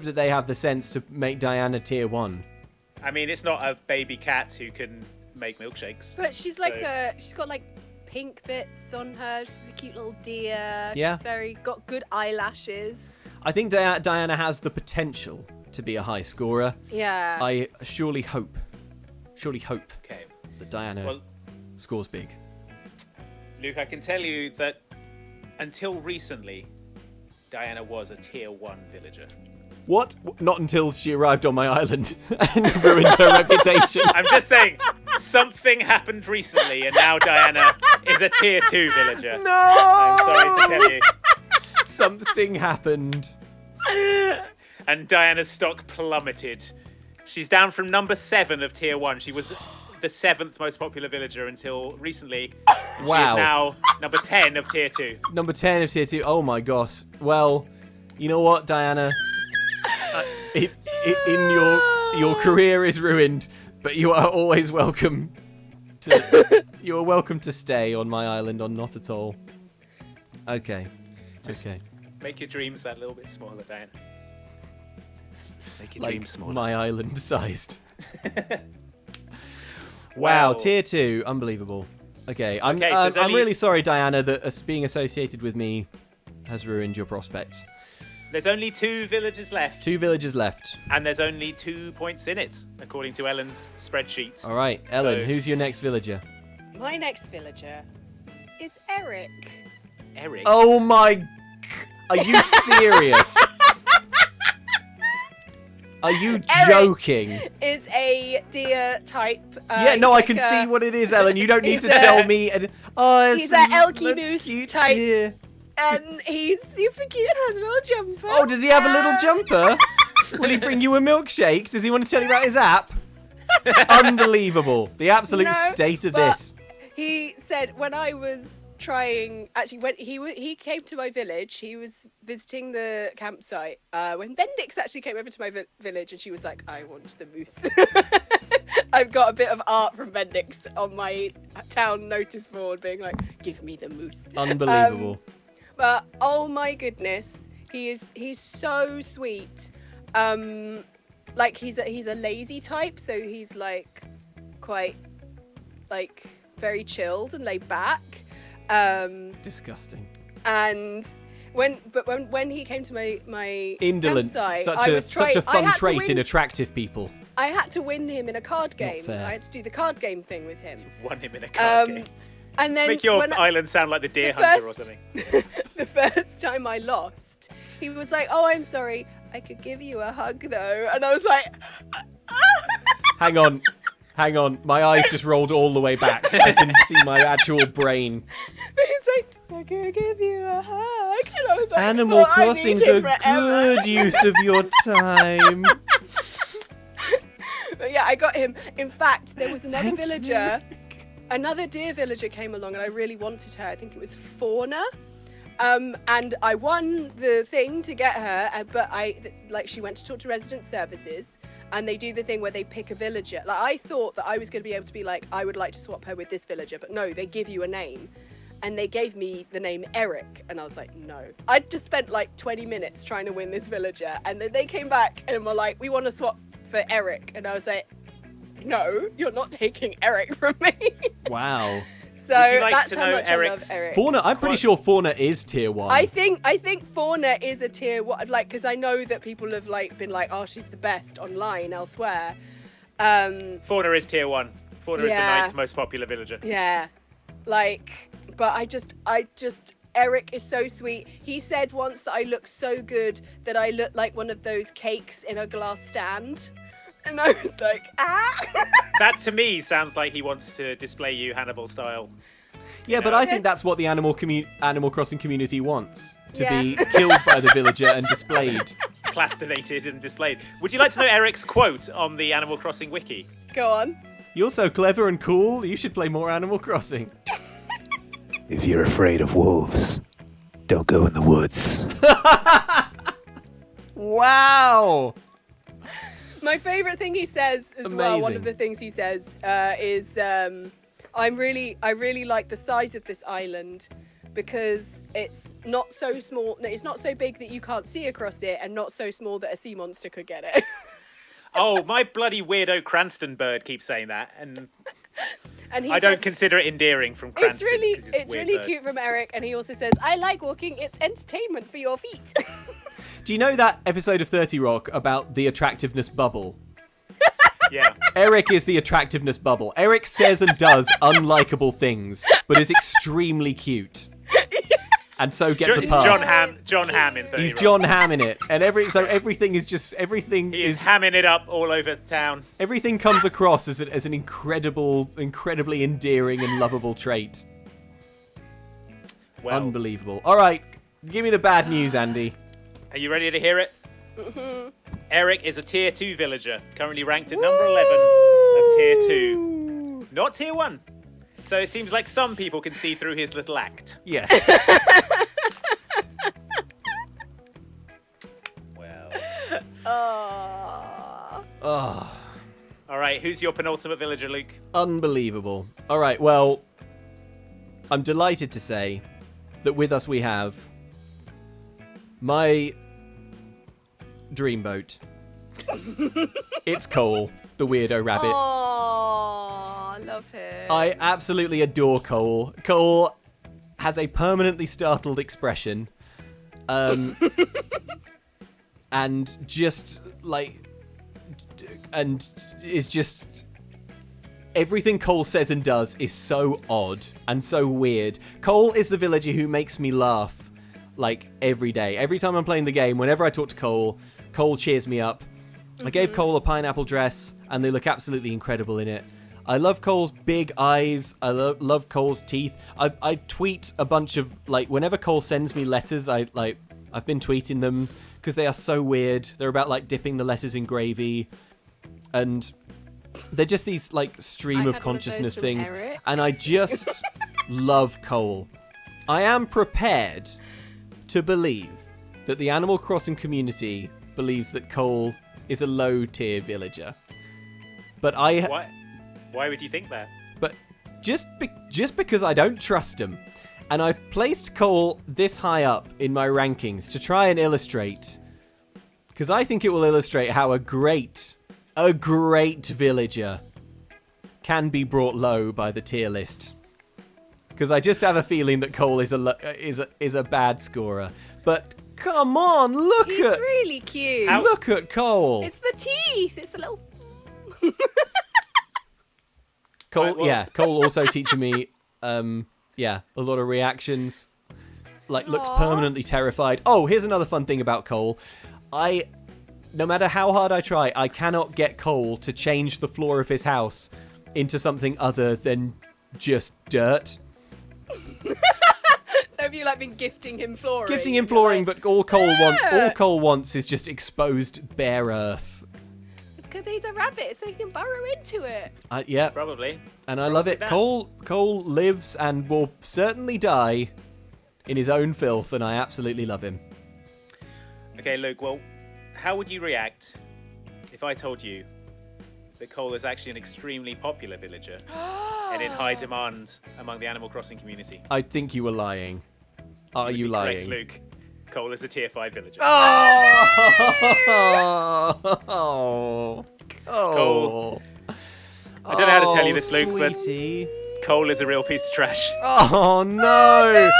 that they have the sense to make Diana tier 1. I mean, it's not a baby cat who can make milkshakes. But she's she's got like pink bits on her. She's a cute little deer. Yeah. She's got good eyelashes. I think Diana has the potential to be a high scorer. Yeah. I surely hope Okay. that Diana scores big. Luke, I can tell you that until recently, Diana was a tier 1 villager. What? Not until she arrived on my island and ruined her reputation. I'm just saying, something happened recently, and now Diana is a tier 2 villager. No! I'm sorry to tell you. Something happened. And Diana's stock plummeted. She's down from number 7 of tier 1. She was the 7th most popular villager until recently. Wow. She is now number 10 of tier 2. Number 10 of tier 2. Oh my gosh. Well, you know what, Diana? Your career is ruined, but you are always welcome you are welcome to stay on my island on Not At All. Okay. Make your dreams that little bit smaller, Diana. Make your Like dreams smaller. my island sized. Wow, Well- tier 2, unbelievable. Okay, I'm so really sorry, Diana, that being associated with me has ruined your prospects. There's only 2 villagers left. 2 villagers left. And there's only 2 points in it, according to Ellen's spreadsheet. All right, Ellen, So- who's your next villager? My next villager is Erik. Erik. Oh my... Are you serious? Are you joking? Is a deer type. Yeah, no, I can see what it is, Ellen. You don't need to tell me. He's a elky moose cute type. deer. And he's super cute and has a little jumper. Oh, does he have a little jumper? Will he bring you a milkshake? Does he want to tell you about his app? Unbelievable. The absolute No, state of but this. He said when I was trying. Actually, when he came to my village, he was visiting the campsite. When Bendix actually came over to my village, and she was like, "I want the moose." I've got a bit of art from Bendix on my town notice board, being like, "Give me the moose." Unbelievable. But oh my goodness, he's so sweet. Like he's a lazy type, so he's like quite like very chilled and laid back. Disgusting. And when he came to my Indolence, campsite, such a fun trait in attractive people. I had to win him in a card game. fair. I had to do the card game thing with him. Won him in a card game. And then Make your island sound like the Deer Hunter or something. The first time I lost, he was like, "Oh, I'm sorry. I could give you a hug though." And I was like, Hang on. My eyes just rolled all the way back. I can see my actual brain. But he's like, "I could give you a hug." And I was like, Animal "Oh, I Crossing's need a him forever." good use of your time. But yeah, I got him. In fact, there was another villager. Another deer villager came along and I really wanted her. I think it was Fauna. And I won the thing to get her, but she went to talk to resident services and they do the thing where they pick a villager. Like, I thought that I was going to be able to be like, I would like to swap her with this villager, but no, they give you a name. And they gave me the name Erik, and I was like, no. I just spent like 20 minutes trying to win this villager, and then they came back and were like, we want to swap for Erik. And I was like, no, you're not taking Erik from me. Wow. So Would you like that's to how know much Eric's I love Erik. Fauna, I'm pretty sure Fauna is tier 1. I think Fauna is a tier 1, like, because I know that people have like been like, oh, she's the best online elsewhere. Fauna is tier 1. Fauna is the Yeah. 9th most popular villager. Yeah, like, but I just Erik is so sweet. He said once that I look so good that I look like one of those cakes in a glass stand. And I was like, ah! That to me sounds like he wants to display you Hannibal style. Yeah, but I think that's what the Animal Crossing community wants. To Yeah. be killed by the villager and displayed. Plastinated and displayed. Would you like to know Eric's quote on the Animal Crossing wiki? Go on. You're so clever and cool, you should play more Animal Crossing. If you're afraid of wolves, don't go in the woods. Wow! My favourite thing he says as well, one of Amazing. the things he says is, I really like the size of this island because it's not so small, no, it's not so big that you can't see across it and not so small that a sea monster could get it. Oh, my bloody weirdo Cranston bird keeps saying that, and And he I don't said, consider it endearing from Cranston. it's 'cause he's a it's weird really bird. cute from Erik, and he also says, I like walking, it's entertainment for your feet. Do you know that episode of 30 Rock about the attractiveness bubble? Yeah. Erik is the attractiveness bubble. Erik says and does unlikable things, but is extremely cute. And so gets a It's pass. John Hamm in 30 He's Rock. John Hamm in it, and everything is just He is hamming it up all over town. everything comes across as an incredibly endearing and lovable trait. Well, Unbelievable. All right, give me the bad news, Andy. are you ready to hear it? Erik is a tier 2 villager, currently ranked at number 11 of tier 2. Not tier 1. So it seems like some people can see through his little act. Yes. Well. Oh, All right, who's your penultimate villager, Luke? unbelievable. All right, well, I'm delighted to say that with us we have my dreamboat. It's Cole, the weirdo rabbit. Oh, I love him. I absolutely adore Cole. Cole has a permanently startled expression. And just is just everything Cole says and does is so odd and so weird. Cole is the villager who makes me laugh like every day. Every time I'm playing the game, whenever I talk to Cole, Cole cheers me up. I gave Cole a pineapple dress and they look absolutely incredible in it. I love Cole's big eyes. I love Cole's teeth. I tweet a bunch of, like, whenever Cole sends me letters, I've been tweeting them because they are so weird. They're about, like, dipping the letters in gravy. And they're just these, like, stream I of had one of those consciousness from things. Erik. And I just love Cole. I am prepared to believe that the Animal Crossing community believes that Cole is a low-tier villager. But Why would you think that? But just because I don't trust him, and I've placed Cole this high up in my rankings to try and illustrate, because I think it will illustrate how a great villager can be brought low by the tier list. Because I just have a feeling that Cole is a bad scorer. But come on, He's really cute. look at Cole. It's the teeth. It's the little. Cole, Right, well- yeah, Cole also teaching me, a lot of reactions. Like, looks Aw. permanently terrified. Oh, here's another fun thing about Cole. No matter how hard I try, I cannot get Cole to change the floor of his house into something other than just dirt. So have you like been gifting him flooring? Gifting him flooring, Like, but all Cole wants is just exposed bare earth. it's because he's a rabbit, so he can burrow into it. Yeah, Probably. and I love it. that. Cole lives and will certainly die in his own filth, and I absolutely love him. Okay, Luke, well, how would you react if I told you that Cole is actually an extremely popular villager and in high demand among the Animal Crossing community? I think you were lying. Are you lying? Correct, Luke. Cole is a tier 5 villager. Oh, Cole. I don't know how to tell you this, Luke, but sweetie. Cole is a real piece of trash. Oh no!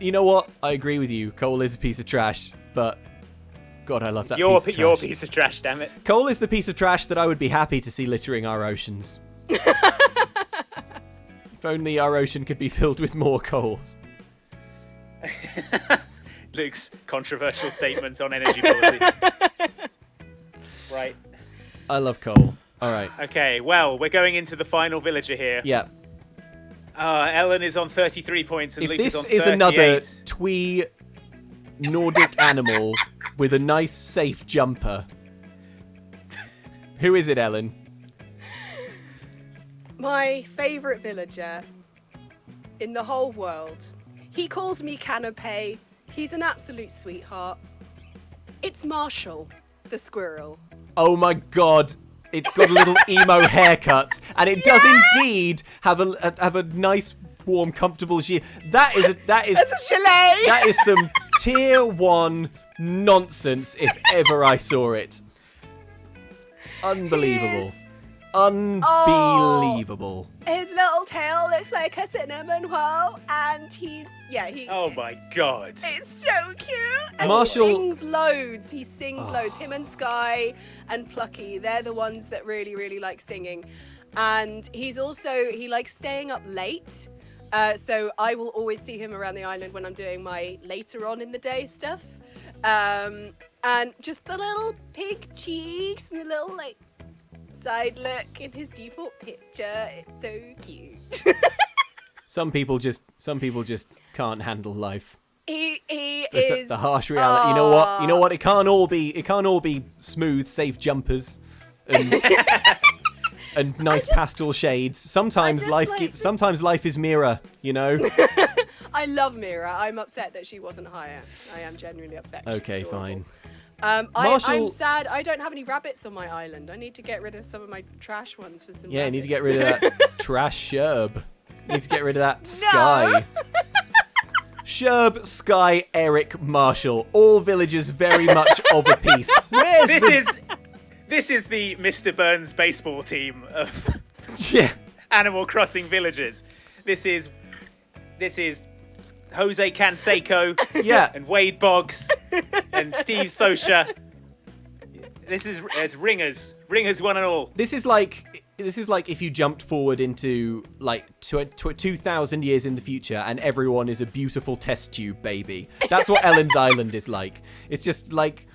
You know what? I agree with you. Cole is a piece of trash, but God, I love It's that your piece of your trash. piece of trash, damn it. Cole is the piece of trash that I would be happy to see littering our oceans. If only our ocean could be filled with more coals. Luke's controversial statement on energy policy. Right. I love Cole. All right. Okay, well, we're going into the final villager here. Yeah. Ellen is on 33 points and If Luke is this on is 38. another twee Nordic animal with a nice, safe jumper, who is it, Ellen? My favourite villager in the whole world. He calls me Canapé. He's an absolute sweetheart. It's Marshall, the squirrel. Oh my God! It's got a little emo haircut, and it does indeed have a nice, warm, comfortable sheet. That is It's a chalet! that is some tier 1 nonsense if ever I saw it. Unbelievable. He is- Unbelievable. His little tail looks like a cinnamon roll, and he. Oh my god. It's so cute. And Marshall- he sings loads. He sings loads. Him and Skye and Plucky, they're the ones that really, really like singing. And he likes staying up late. So I will always see him around the island when I'm doing my later on in the day stuff. And just the little pig cheeks and the little like side look in his default picture. It's so cute. Some people just can't handle life. He The, is the harsh reality. You know what? It can't all be smooth, safe jumpers and and nice pastel shades. Sometimes sometimes life is Mira, you know. I love Mira. I'm upset that she wasn't higher. I am genuinely upset. She's Okay, adorable. fine. I'm Marshall- sad. I don't have any rabbits on my island. I need to get rid of some of my trash ones for some. Yeah, you need to get rabbits. rid of that trash Sherb. You need to get rid of that Skye. Sherb, Skye, Erik, Marshall. All villagers very much of a piece. This is the Mr. Burns baseball team of Yeah. Animal Crossing villagers. This is Jose Canseco Yeah. and Wade Boggs and Steve Sosha. This is ringers one and all. This is like if you jumped forward into like 2,000 years in the future and everyone is a beautiful test tube baby. That's what Ellen's Island is like. It's just like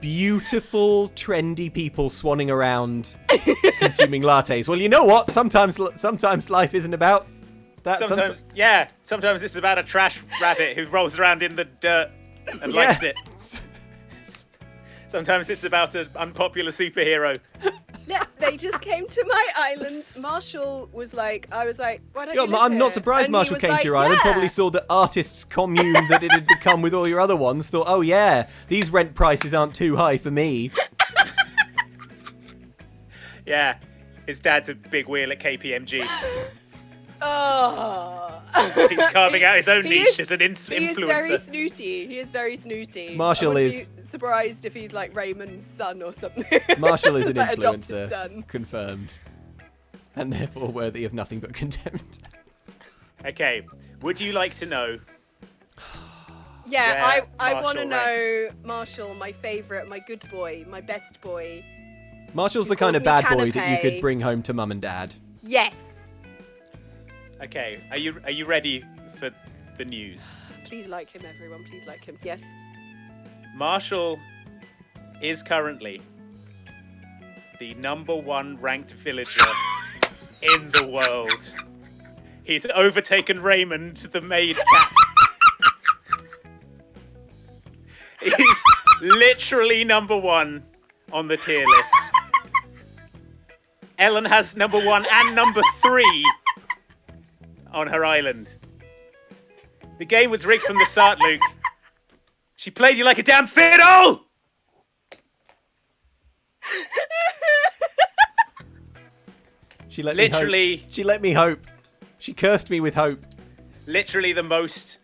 beautiful, trendy people swanning around consuming lattes. Well, you know what? Sometimes life isn't about that. Sometimes it's about a trash rabbit who rolls around in the dirt and likes it. Sometimes it's about an unpopular superhero They just came to my island. Marshall was like, I was like, why don't you live I'm not here? surprised And he Marshall was came like, to your island. yeah. Probably saw the artists' commune that it had become with all your other ones. Thought, oh yeah, these rent prices aren't too high for me. Yeah, his dad's a big wheel at KPMG. Oh. He's carving out his own He niche is- as an influencer. He is very snooty. He is very snooty. Marshall I wouldn't is- be surprised if he's like Raymond's son or something. Marshall is an Like adopted influencer, son. confirmed, and therefore worthy of nothing but contempt. Okay, would you like to know? Yeah, Where I want to Marshall know Marshall, my favourite, my good boy, my best boy. Marshall's the He kind calls of me bad boy that you Canapé. could bring home to mum and dad. Yes. Okay, are you ready for the news? Please like him, everyone. Please like him. Yes. Marshall is currently the #1 ranked villager in the world. He's overtaken Raymond, the maid cat. He's literally #1 on the tier list. Ellen has #1 and #3 on her island. The game was rigged from the start, Luke. She played you like a damn fiddle! She let Literally- me hope. She let me hope. She cursed me with hope. Literally the most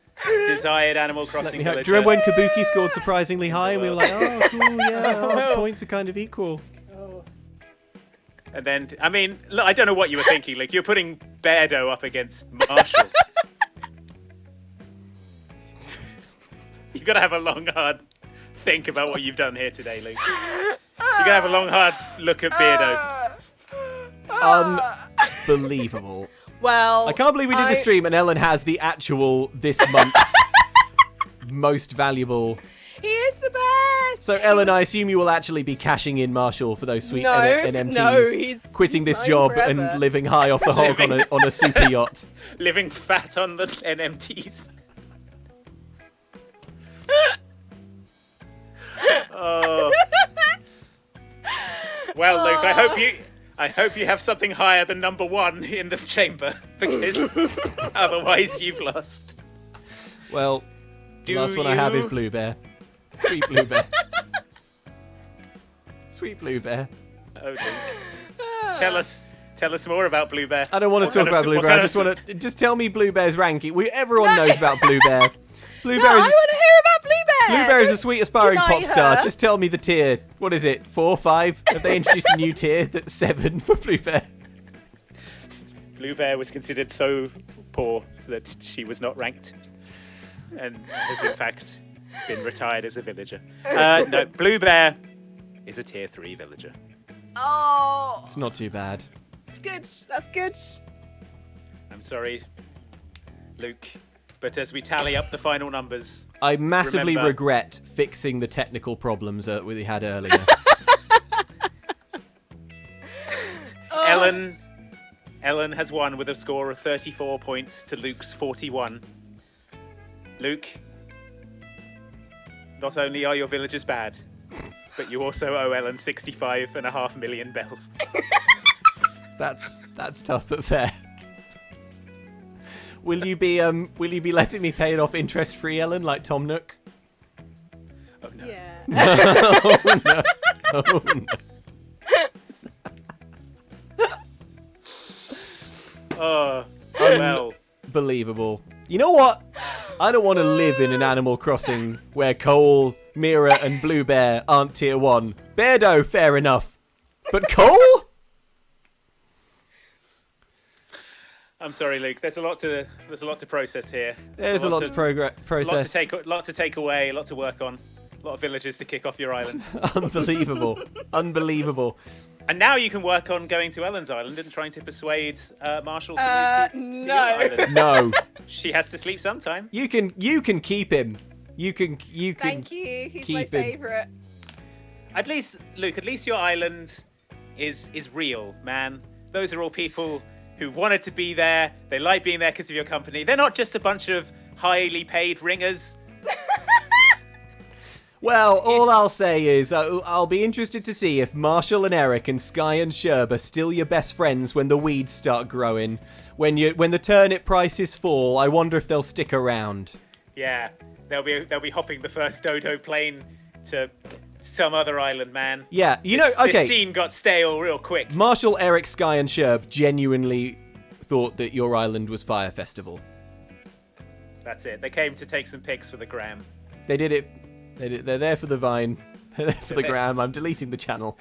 desired Animal Let Crossing me hope. villager. Do you remember when Kabuki scored surprisingly high and we were like, oh, cool, yeah, Oh. points are kind of equal. And then, I mean, look, I don't know what you were thinking. Like, you're putting Beardo up against Marshall. You've got to have a long, hard think about what you've done here today, Luke. You're going to have a long, hard look at Beardo. Unbelievable. Well, I can't believe we did the stream and Ellen has the actual this month's most valuable. He is the best. So Ellen, I assume you will actually be cashing in Marshall for those sweet No, NMTs, no, he's quitting this mine job forever. and living high off the hog on a super yacht. Living fat on the NMTs. Oh. Well, Luke, I hope you have something higher than #1 in the chamber, because otherwise you've lost. Well, the Do last one I have is you- Bluebear. Sweet Bluebear. Sweet Bluebear. Oh, Luke. Tell us more about Bluebear. I don't want to talk about Bluebear. I just want to just tell me Bluebear's ranking. Everyone knows about Bluebear. Bluebear No, I is want to hear about Bluebear. Bluebear is a sweet aspiring deny pop star. her. Just tell me the tier. What is it? 4, 5? Have they introduced a new tier that's 7 for Bluebear? Bluebear was considered so poor that she was not ranked, and has in fact been retired as a villager. No, Bluebear is a tier 3 villager. Oh, It's not too bad. it's good. That's good. I'm sorry, Luke, but as we tally up the final numbers, I massively Remember- regret fixing the technical problems that we had earlier. Ellen has won with a score of 34 points to Luke's 41. Luke, not only are your villagers bad, but you also owe Ellen 65.5 million bells. That's tough but fair. Will you be letting me pay it off interest free, Ellen, like Tom Nook? Oh no. Yeah. Oh no. Oh, well. Unbelievable. You know what? I don't want to live in an Animal Crossing where Cole, Mira, and Bluebear aren't tier 1. Beardo, fair enough. But Cole? I'm sorry, Luke. There's a lot to process here. There's a lot to process. Lot to take away, a lot to work on. A lot of villagers to kick off your island. Unbelievable. Unbelievable. And now you can work on going to Ellen's island and trying to persuade Marshall to move to no. your island. No. She has to sleep sometime. You can keep him. You can Thank you. He's my keep him. favourite. At least, Luke, at least your island is real, man. Those are all people who wanted to be there. They like being there because of your company. They're not just a bunch of highly paid ringers. Well, all I'll say is I'll be interested to see if Marshall and Erik and Skye and Sherb are still your best friends when the weeds start growing. When the turnip prices fall, I wonder if they'll stick around. Yeah, they'll be hopping the first dodo plane to some other island, man. Yeah, This scene got stale real quick. Marshall, Erik, Skye and Sherb genuinely thought that your island was Fire Festival. That's it. They came to take some pics for the gram. They did it. They're there for the Vine. They're there for the gram. I'm deleting the channel.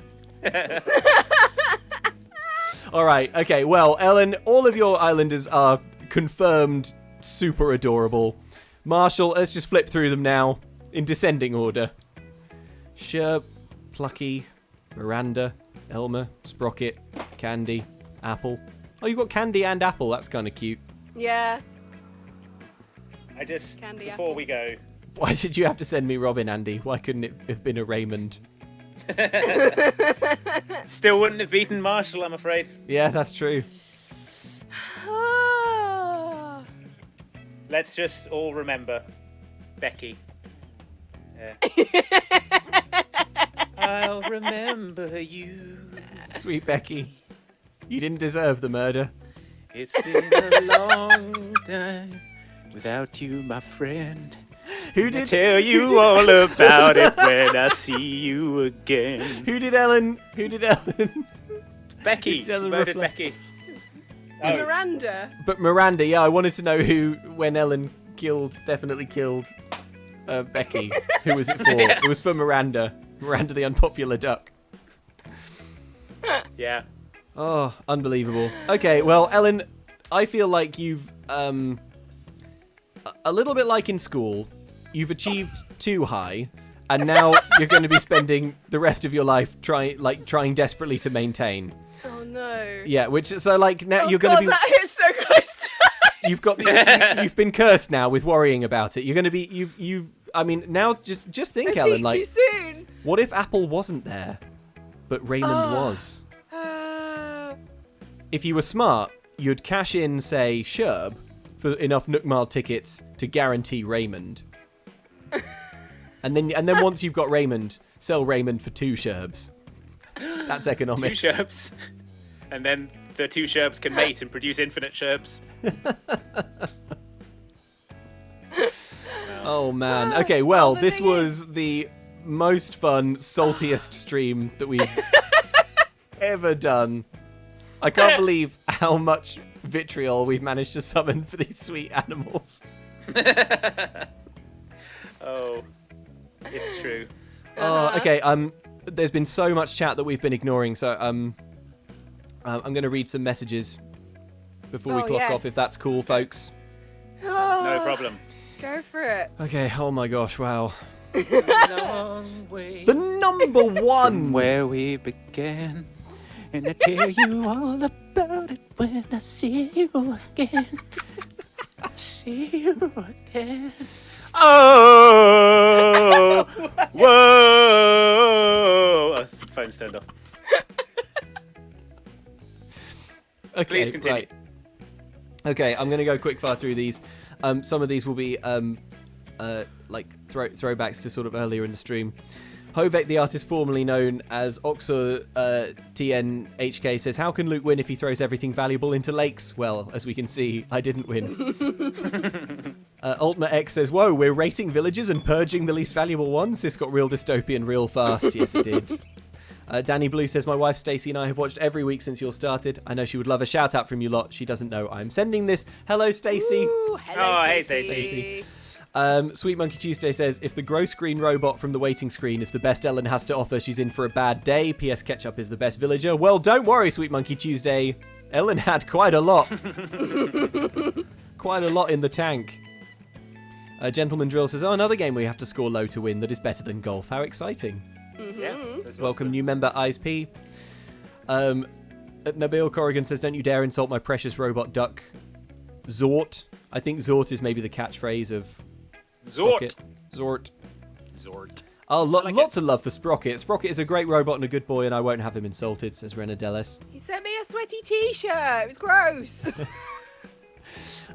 All right. Okay. Well, Ellen, all of your islanders are confirmed super adorable. Marshall, let's just flip through them now in descending order. Sherb, Plucky, Miranda, Elmer, Sprocket, Candy, Apple. Oh, you've got Candy and Apple. That's kind of cute. Yeah. Before Apple. we go, Why did you have to send me Robin, Andy? Why couldn't it have been a Raymond? still wouldn't have beaten Marshall, I'm afraid. Yeah, that's true. Let's just all remember Becky. I'll remember you. Sweet Becky. You didn't deserve the murder. It's been a long time without you, my friend. Who did I'll tell you all about it when I see you again. Who did Ellen? Becky. She Ellen murdered reflect? Becky. Miranda. But Miranda, yeah, I wanted to know when Ellen definitely killed Becky. Who was it for? It was for Miranda. Miranda the unpopular duck. Yeah. Oh, unbelievable. Okay, well, Ellen, I feel like you've, a little bit like in school, you've achieved too high, and now you're going to be spending the rest of your life trying desperately to maintain. Oh no. Yeah, now you're going to be. That hits so close. You've been cursed now with worrying about it. You're going to be now just think, Ellen, too soon. what if Apple wasn't there, but Raymond was? If you were smart, you'd cash in, say, Sherb for enough Nook Mile tickets to guarantee Raymond. and then once you've got Raymond, sell Raymond for 2 Sherbs. That's economics. 2 Sherbs. And then the 2 Sherbs can mate and produce infinite Sherbs. Oh, man. Okay, well, this thing was the most fun, saltiest stream that we've ever done. I can't believe how much vitriol we've managed to summon for these sweet animals. Oh, it's true. Oh, okay. There's been so much chat that we've been ignoring, so I'm going to read some messages before we clock off, if that's cool, folks. No problem. Go for it. Okay. Oh my gosh! Wow. Long way The number one. from where we began. And I tell you all about it when I see you again. I see you again. Oh, whoa. Oh, the phone's turned off. Okay, Please continue. Right. Okay, I'm going to go quick fire through these. Some of these will be throwbacks to sort of earlier in the stream. Hovek, the artist formerly known as Oxor TNHK, says, how can Luke win if he throws everything valuable into lakes? Well, as we can see, I didn't win. Ultima X says, whoa, we're rating villages and purging the least valuable ones? This got real dystopian real fast. Yes, it did. Danny Blue says, my wife Stacey and I have watched every week since yours started. I know she would love a shout out from you lot. She doesn't know I'm sending this. Hello, Stacey. Hello, hey, Stacey. Sweet Monkey Tuesday says, if the gross green robot from the waiting screen is the best Ellen has to offer, she's in for a bad day. P.S. Ketchup is the best villager. Well, don't worry, Sweet Monkey Tuesday. Ellen had quite a lot. Quite a lot in the tank. Gentleman Drill says, oh, another game we have to score low to win that is better than golf. How exciting. Yeah. Welcome, new member, Eyes P. Nabil Corrigan says, don't you dare insult my precious robot duck. Zort. I think Zort is maybe the catchphrase of Zort. Zort. Zort. Oh, lots of love for Sprocket. Sprocket is a great robot and a good boy, and I won't have him insulted, says Renadelis. He sent me a sweaty t-shirt. It was gross.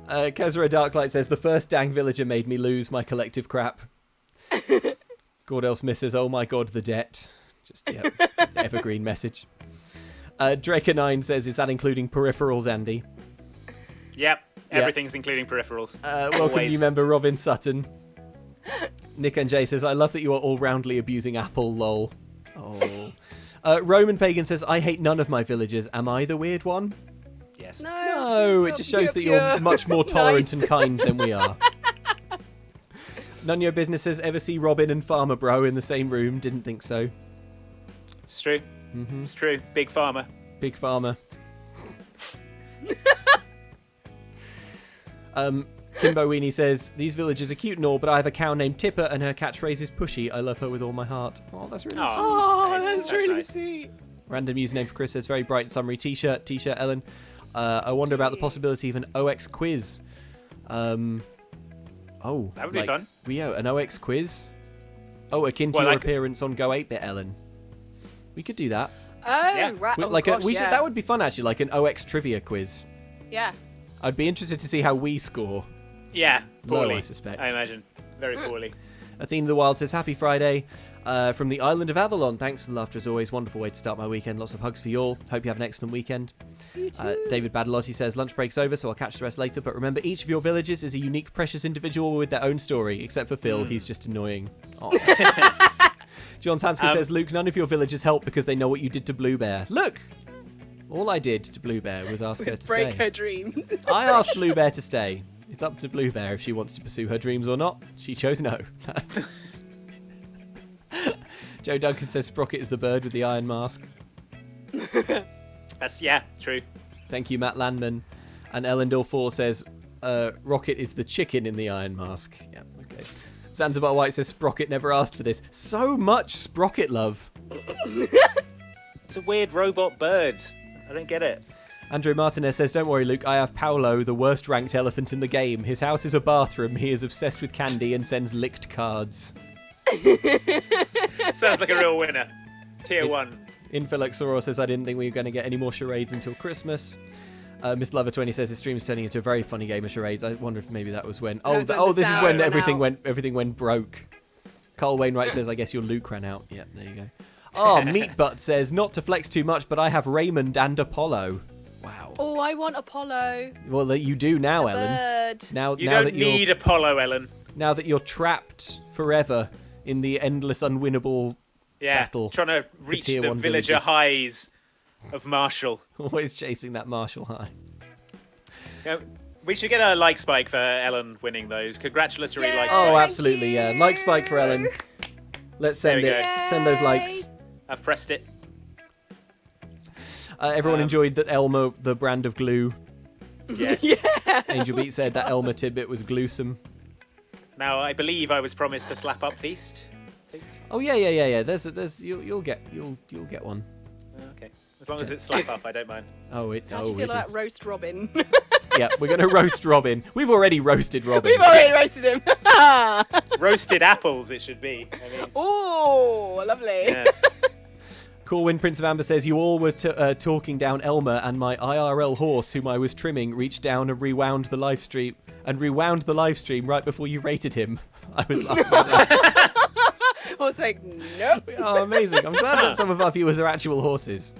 Kezra Darklight says, the first dang villager made me lose my collective crap. Gordell Smith says, "Oh my God, the debt." Just evergreen message. Draker9 says, "Is that including peripherals, Andy?" Yep. Everything's including peripherals. Welcome new member Robin Sutton. Nick and Jay says, "I love that you are all roundly abusing Apple, lol." Oh. Roman Pagan says, "I hate none of my villagers. Am I the weird one?" Yes. No, it just shows that you're much more tolerant and kind than we are. None of your business says, "Ever see Robin and Farmer Bro in the same room?" Didn't think so. It's true. Mm-hmm. It's true. Big Farmer. Big Farmer. Kimbo Weenie says, "These villagers are cute and all, but I have a cow named Tipper and her catchphrase is pushy. I love her with all my heart." Oh, that's really sweet. Oh, that's really sweet. Random username for Chris says, "Very bright and summery t-shirt, Ellen. I wonder about the possibility of an OX quiz." That would be fun. Yeah, an OX quiz. Oh, akin to your appearance on Go 8-Bit, Ellen. We could do that. Oh, yeah. Right. That would be fun, actually, like an OX trivia quiz. Yeah. I'd be interested to see how we score. Yeah, poorly. Low, I suspect. I imagine. Very poorly. Athena the Wild says, "Happy Friday from the island of Avalon. Thanks for the laughter as always. Wonderful way to start my weekend. Lots of hugs for you all. Hope you have an excellent weekend." You too. David Badalotti says, "Lunch break's over, so I'll catch the rest later. But remember, each of your villages is a unique, precious individual with their own story. Except for Phil, he's just annoying." Oh. John Sansky says, "Luke, none of your villagers help because they know what you did to Bluebear." Look! All I did to Bluebear was ask her to break stay. her dreams. I asked Bluebear to stay. It's up to Bluebear if she wants to pursue her dreams or not. She chose no. Joe Duncan says, "Sprocket is the bird with the iron mask." That's, true. Thank you, Matt Landman. And Elendor 4 says, "Rocket is the chicken in the iron mask." Yeah, okay. Zanzibar White says, "Sprocket never asked for this." So much Sprocket love. It's a weird robot bird. I don't get it. Andrew Martinez says, "Don't worry, Luke. I have Paolo, the worst ranked elephant in the game. His house is a bathroom. He is obsessed with candy and sends licked cards." Sounds like a real winner. Tier 1. Infelixoro says, "I didn't think we were going to get any more charades until Christmas." Miss Lover 20 says, "His stream is turning into a very funny game of charades." I wonder if maybe that was when. This is when everything went broke. Carl Wainwright says, "I guess your Luke ran out." Yeah, there you go. Oh, Meatbutt says, "Not to flex too much, but I have Raymond and Apollo." Wow. Oh, I want Apollo. Well, you do now, The Ellen. bird. Now You that don't need Apollo, Ellen. Now that you're trapped forever in the endless, unwinnable battle. Trying to reach tier the one villager villages. highs of Marshall. Always chasing that Marshall high. We should get a like spike for Ellen winning those. Congratulatory Yay. like Oh, spike. absolutely, yeah. Like spike for Ellen. Let's send There we it. go. Send those likes. I've pressed it. Everyone enjoyed that Elmer, the brand of glue. Yes. Angel Beat said that Elmer tidbit was gluesome. Now, I believe I was promised a slap-up feast. Oh yeah. You'll get one. Okay. As long as it's slap-up, I don't mind. How do you feel about roast Robin? Yeah, we're going to roast Robin. We've already roasted Robin. We've already roasted him. Roasted apples, it should be. Oh, lovely. Yeah. Corwin Prince of Amber says, "You all were talking down Elmer, and my IRL horse, whom I was trimming, reached down and rewound the live stream right before you rated him." I was laughing at that. I was like, nope. Oh, amazing. I'm glad that some of our viewers are actual horses.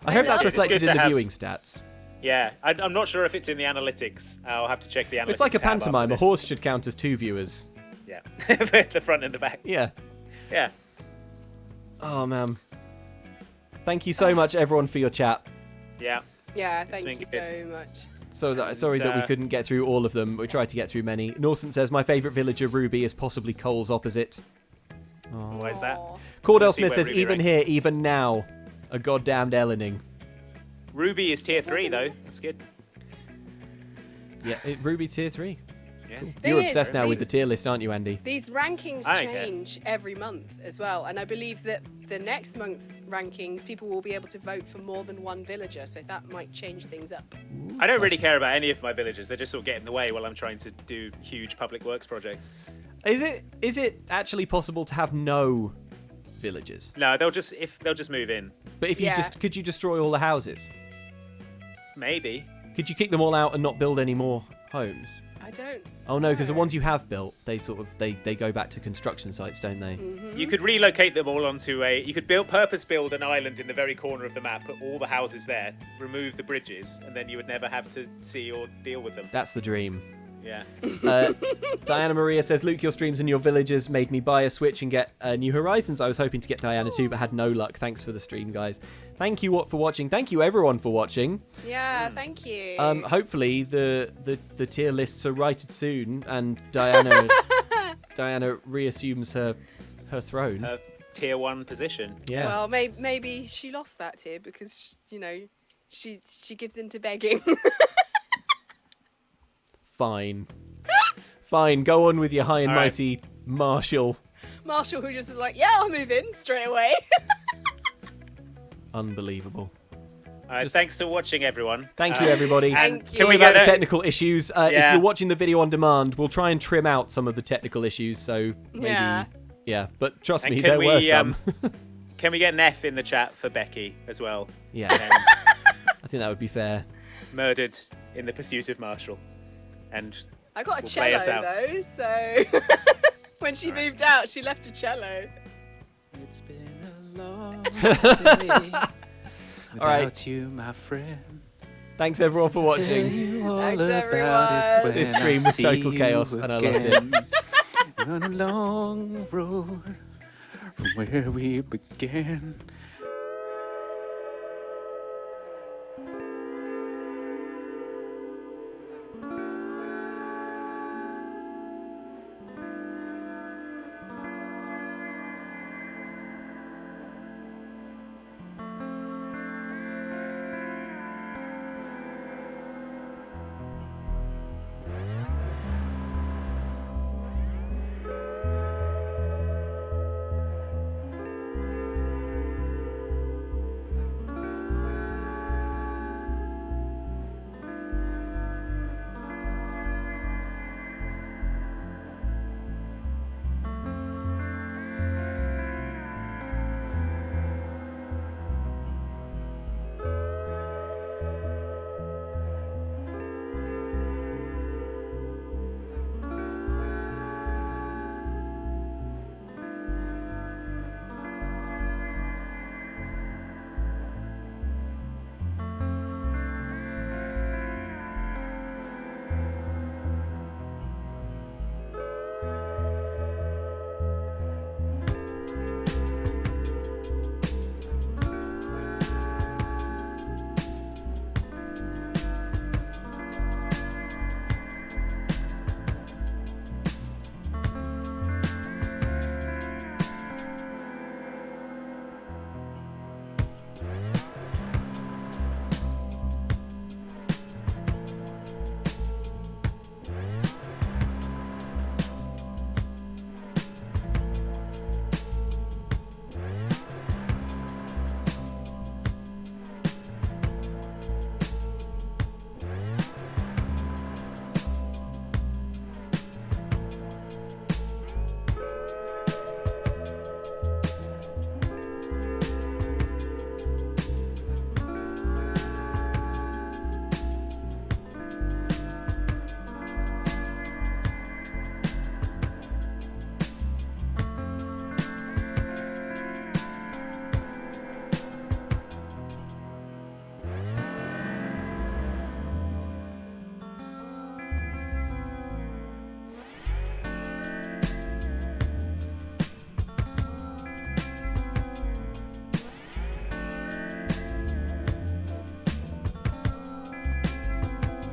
I hope that's reflected in the viewing stats. Yeah, I'm not sure if it's in the analytics. I'll have to check the analytics. It's like a tab pantomime. after A horse should count as 2 viewers. Yeah, the front and the back. Yeah. Yeah. Oh, man. Thank you so much, everyone, for your chat. Yeah. Yeah, thank you good. so much. Sorry that we couldn't get through all of them. We tried to get through many. Norson says, "My favourite villager, Ruby, is possibly Cole's opposite." Oh. Why is that? Aw. Cordell see Smith where says, Ruby "Even ranks." here, even now, a goddamned Ellening." Ruby is tier 3, though. That's good. Yeah, Ruby tier 3. Yeah. You're Thing is, obsessed now with the these- tier list, aren't you, Andy? These rankings I don't care. change every month as well, and I believe that the next month's rankings, people will be able to vote for more than one villager, so that might change things up. I don't really care about any of my villagers. They just sort of get in the way while I'm trying to do huge public works projects. Is it actually possible to have no villagers? No, they'll just move in. But if you Yeah. could you destroy all the houses? Maybe. Could you kick them all out and not build any more homes? I don't. Oh no, because the ones you have built, they sort of they go back to construction sites, don't they? You could relocate them all onto you could purpose build an island in the very corner of the map, put all the houses there, remove the bridges, and then you would never have to see or deal with them. That's the dream. Yeah. Diana Maria says, Luke, your streams and your villagers made me buy a Switch and get New Horizons. I was hoping to get Diana too, but had no luck. Thanks for the stream, guys. Thank you for watching. Thank you, everyone, for watching. Yeah, thank you. Hopefully, the tier lists are righted soon, and Diana reassumes her throne. Her tier 1 position. Yeah. Well, maybe she lost that tier because, she gives in to begging. Fine. Fine, go on with your high and All right. mighty Marshall. Marshall, who just was like, yeah, I'll move in straight away. Unbelievable. Thanks for watching, everyone. Thank you, everybody. And Thank can Sorry we about get the technical issues. If Yeah. you're watching the video on demand, we'll try and trim out some of the technical issues. So maybe, Yeah. But trust And me, can there were we, some. Can we get an F in the chat for Becky as well? Yeah, And I think that would be fair. murdered in the pursuit of Marshall. And I got a Will play us cello, out. though, so when she moved out, she left a cello. it's been a long day All right. without you, my friend. Thanks everyone for watching. Thanks, everyone. This stream was total chaos, and I loved it. On a long road from where we began.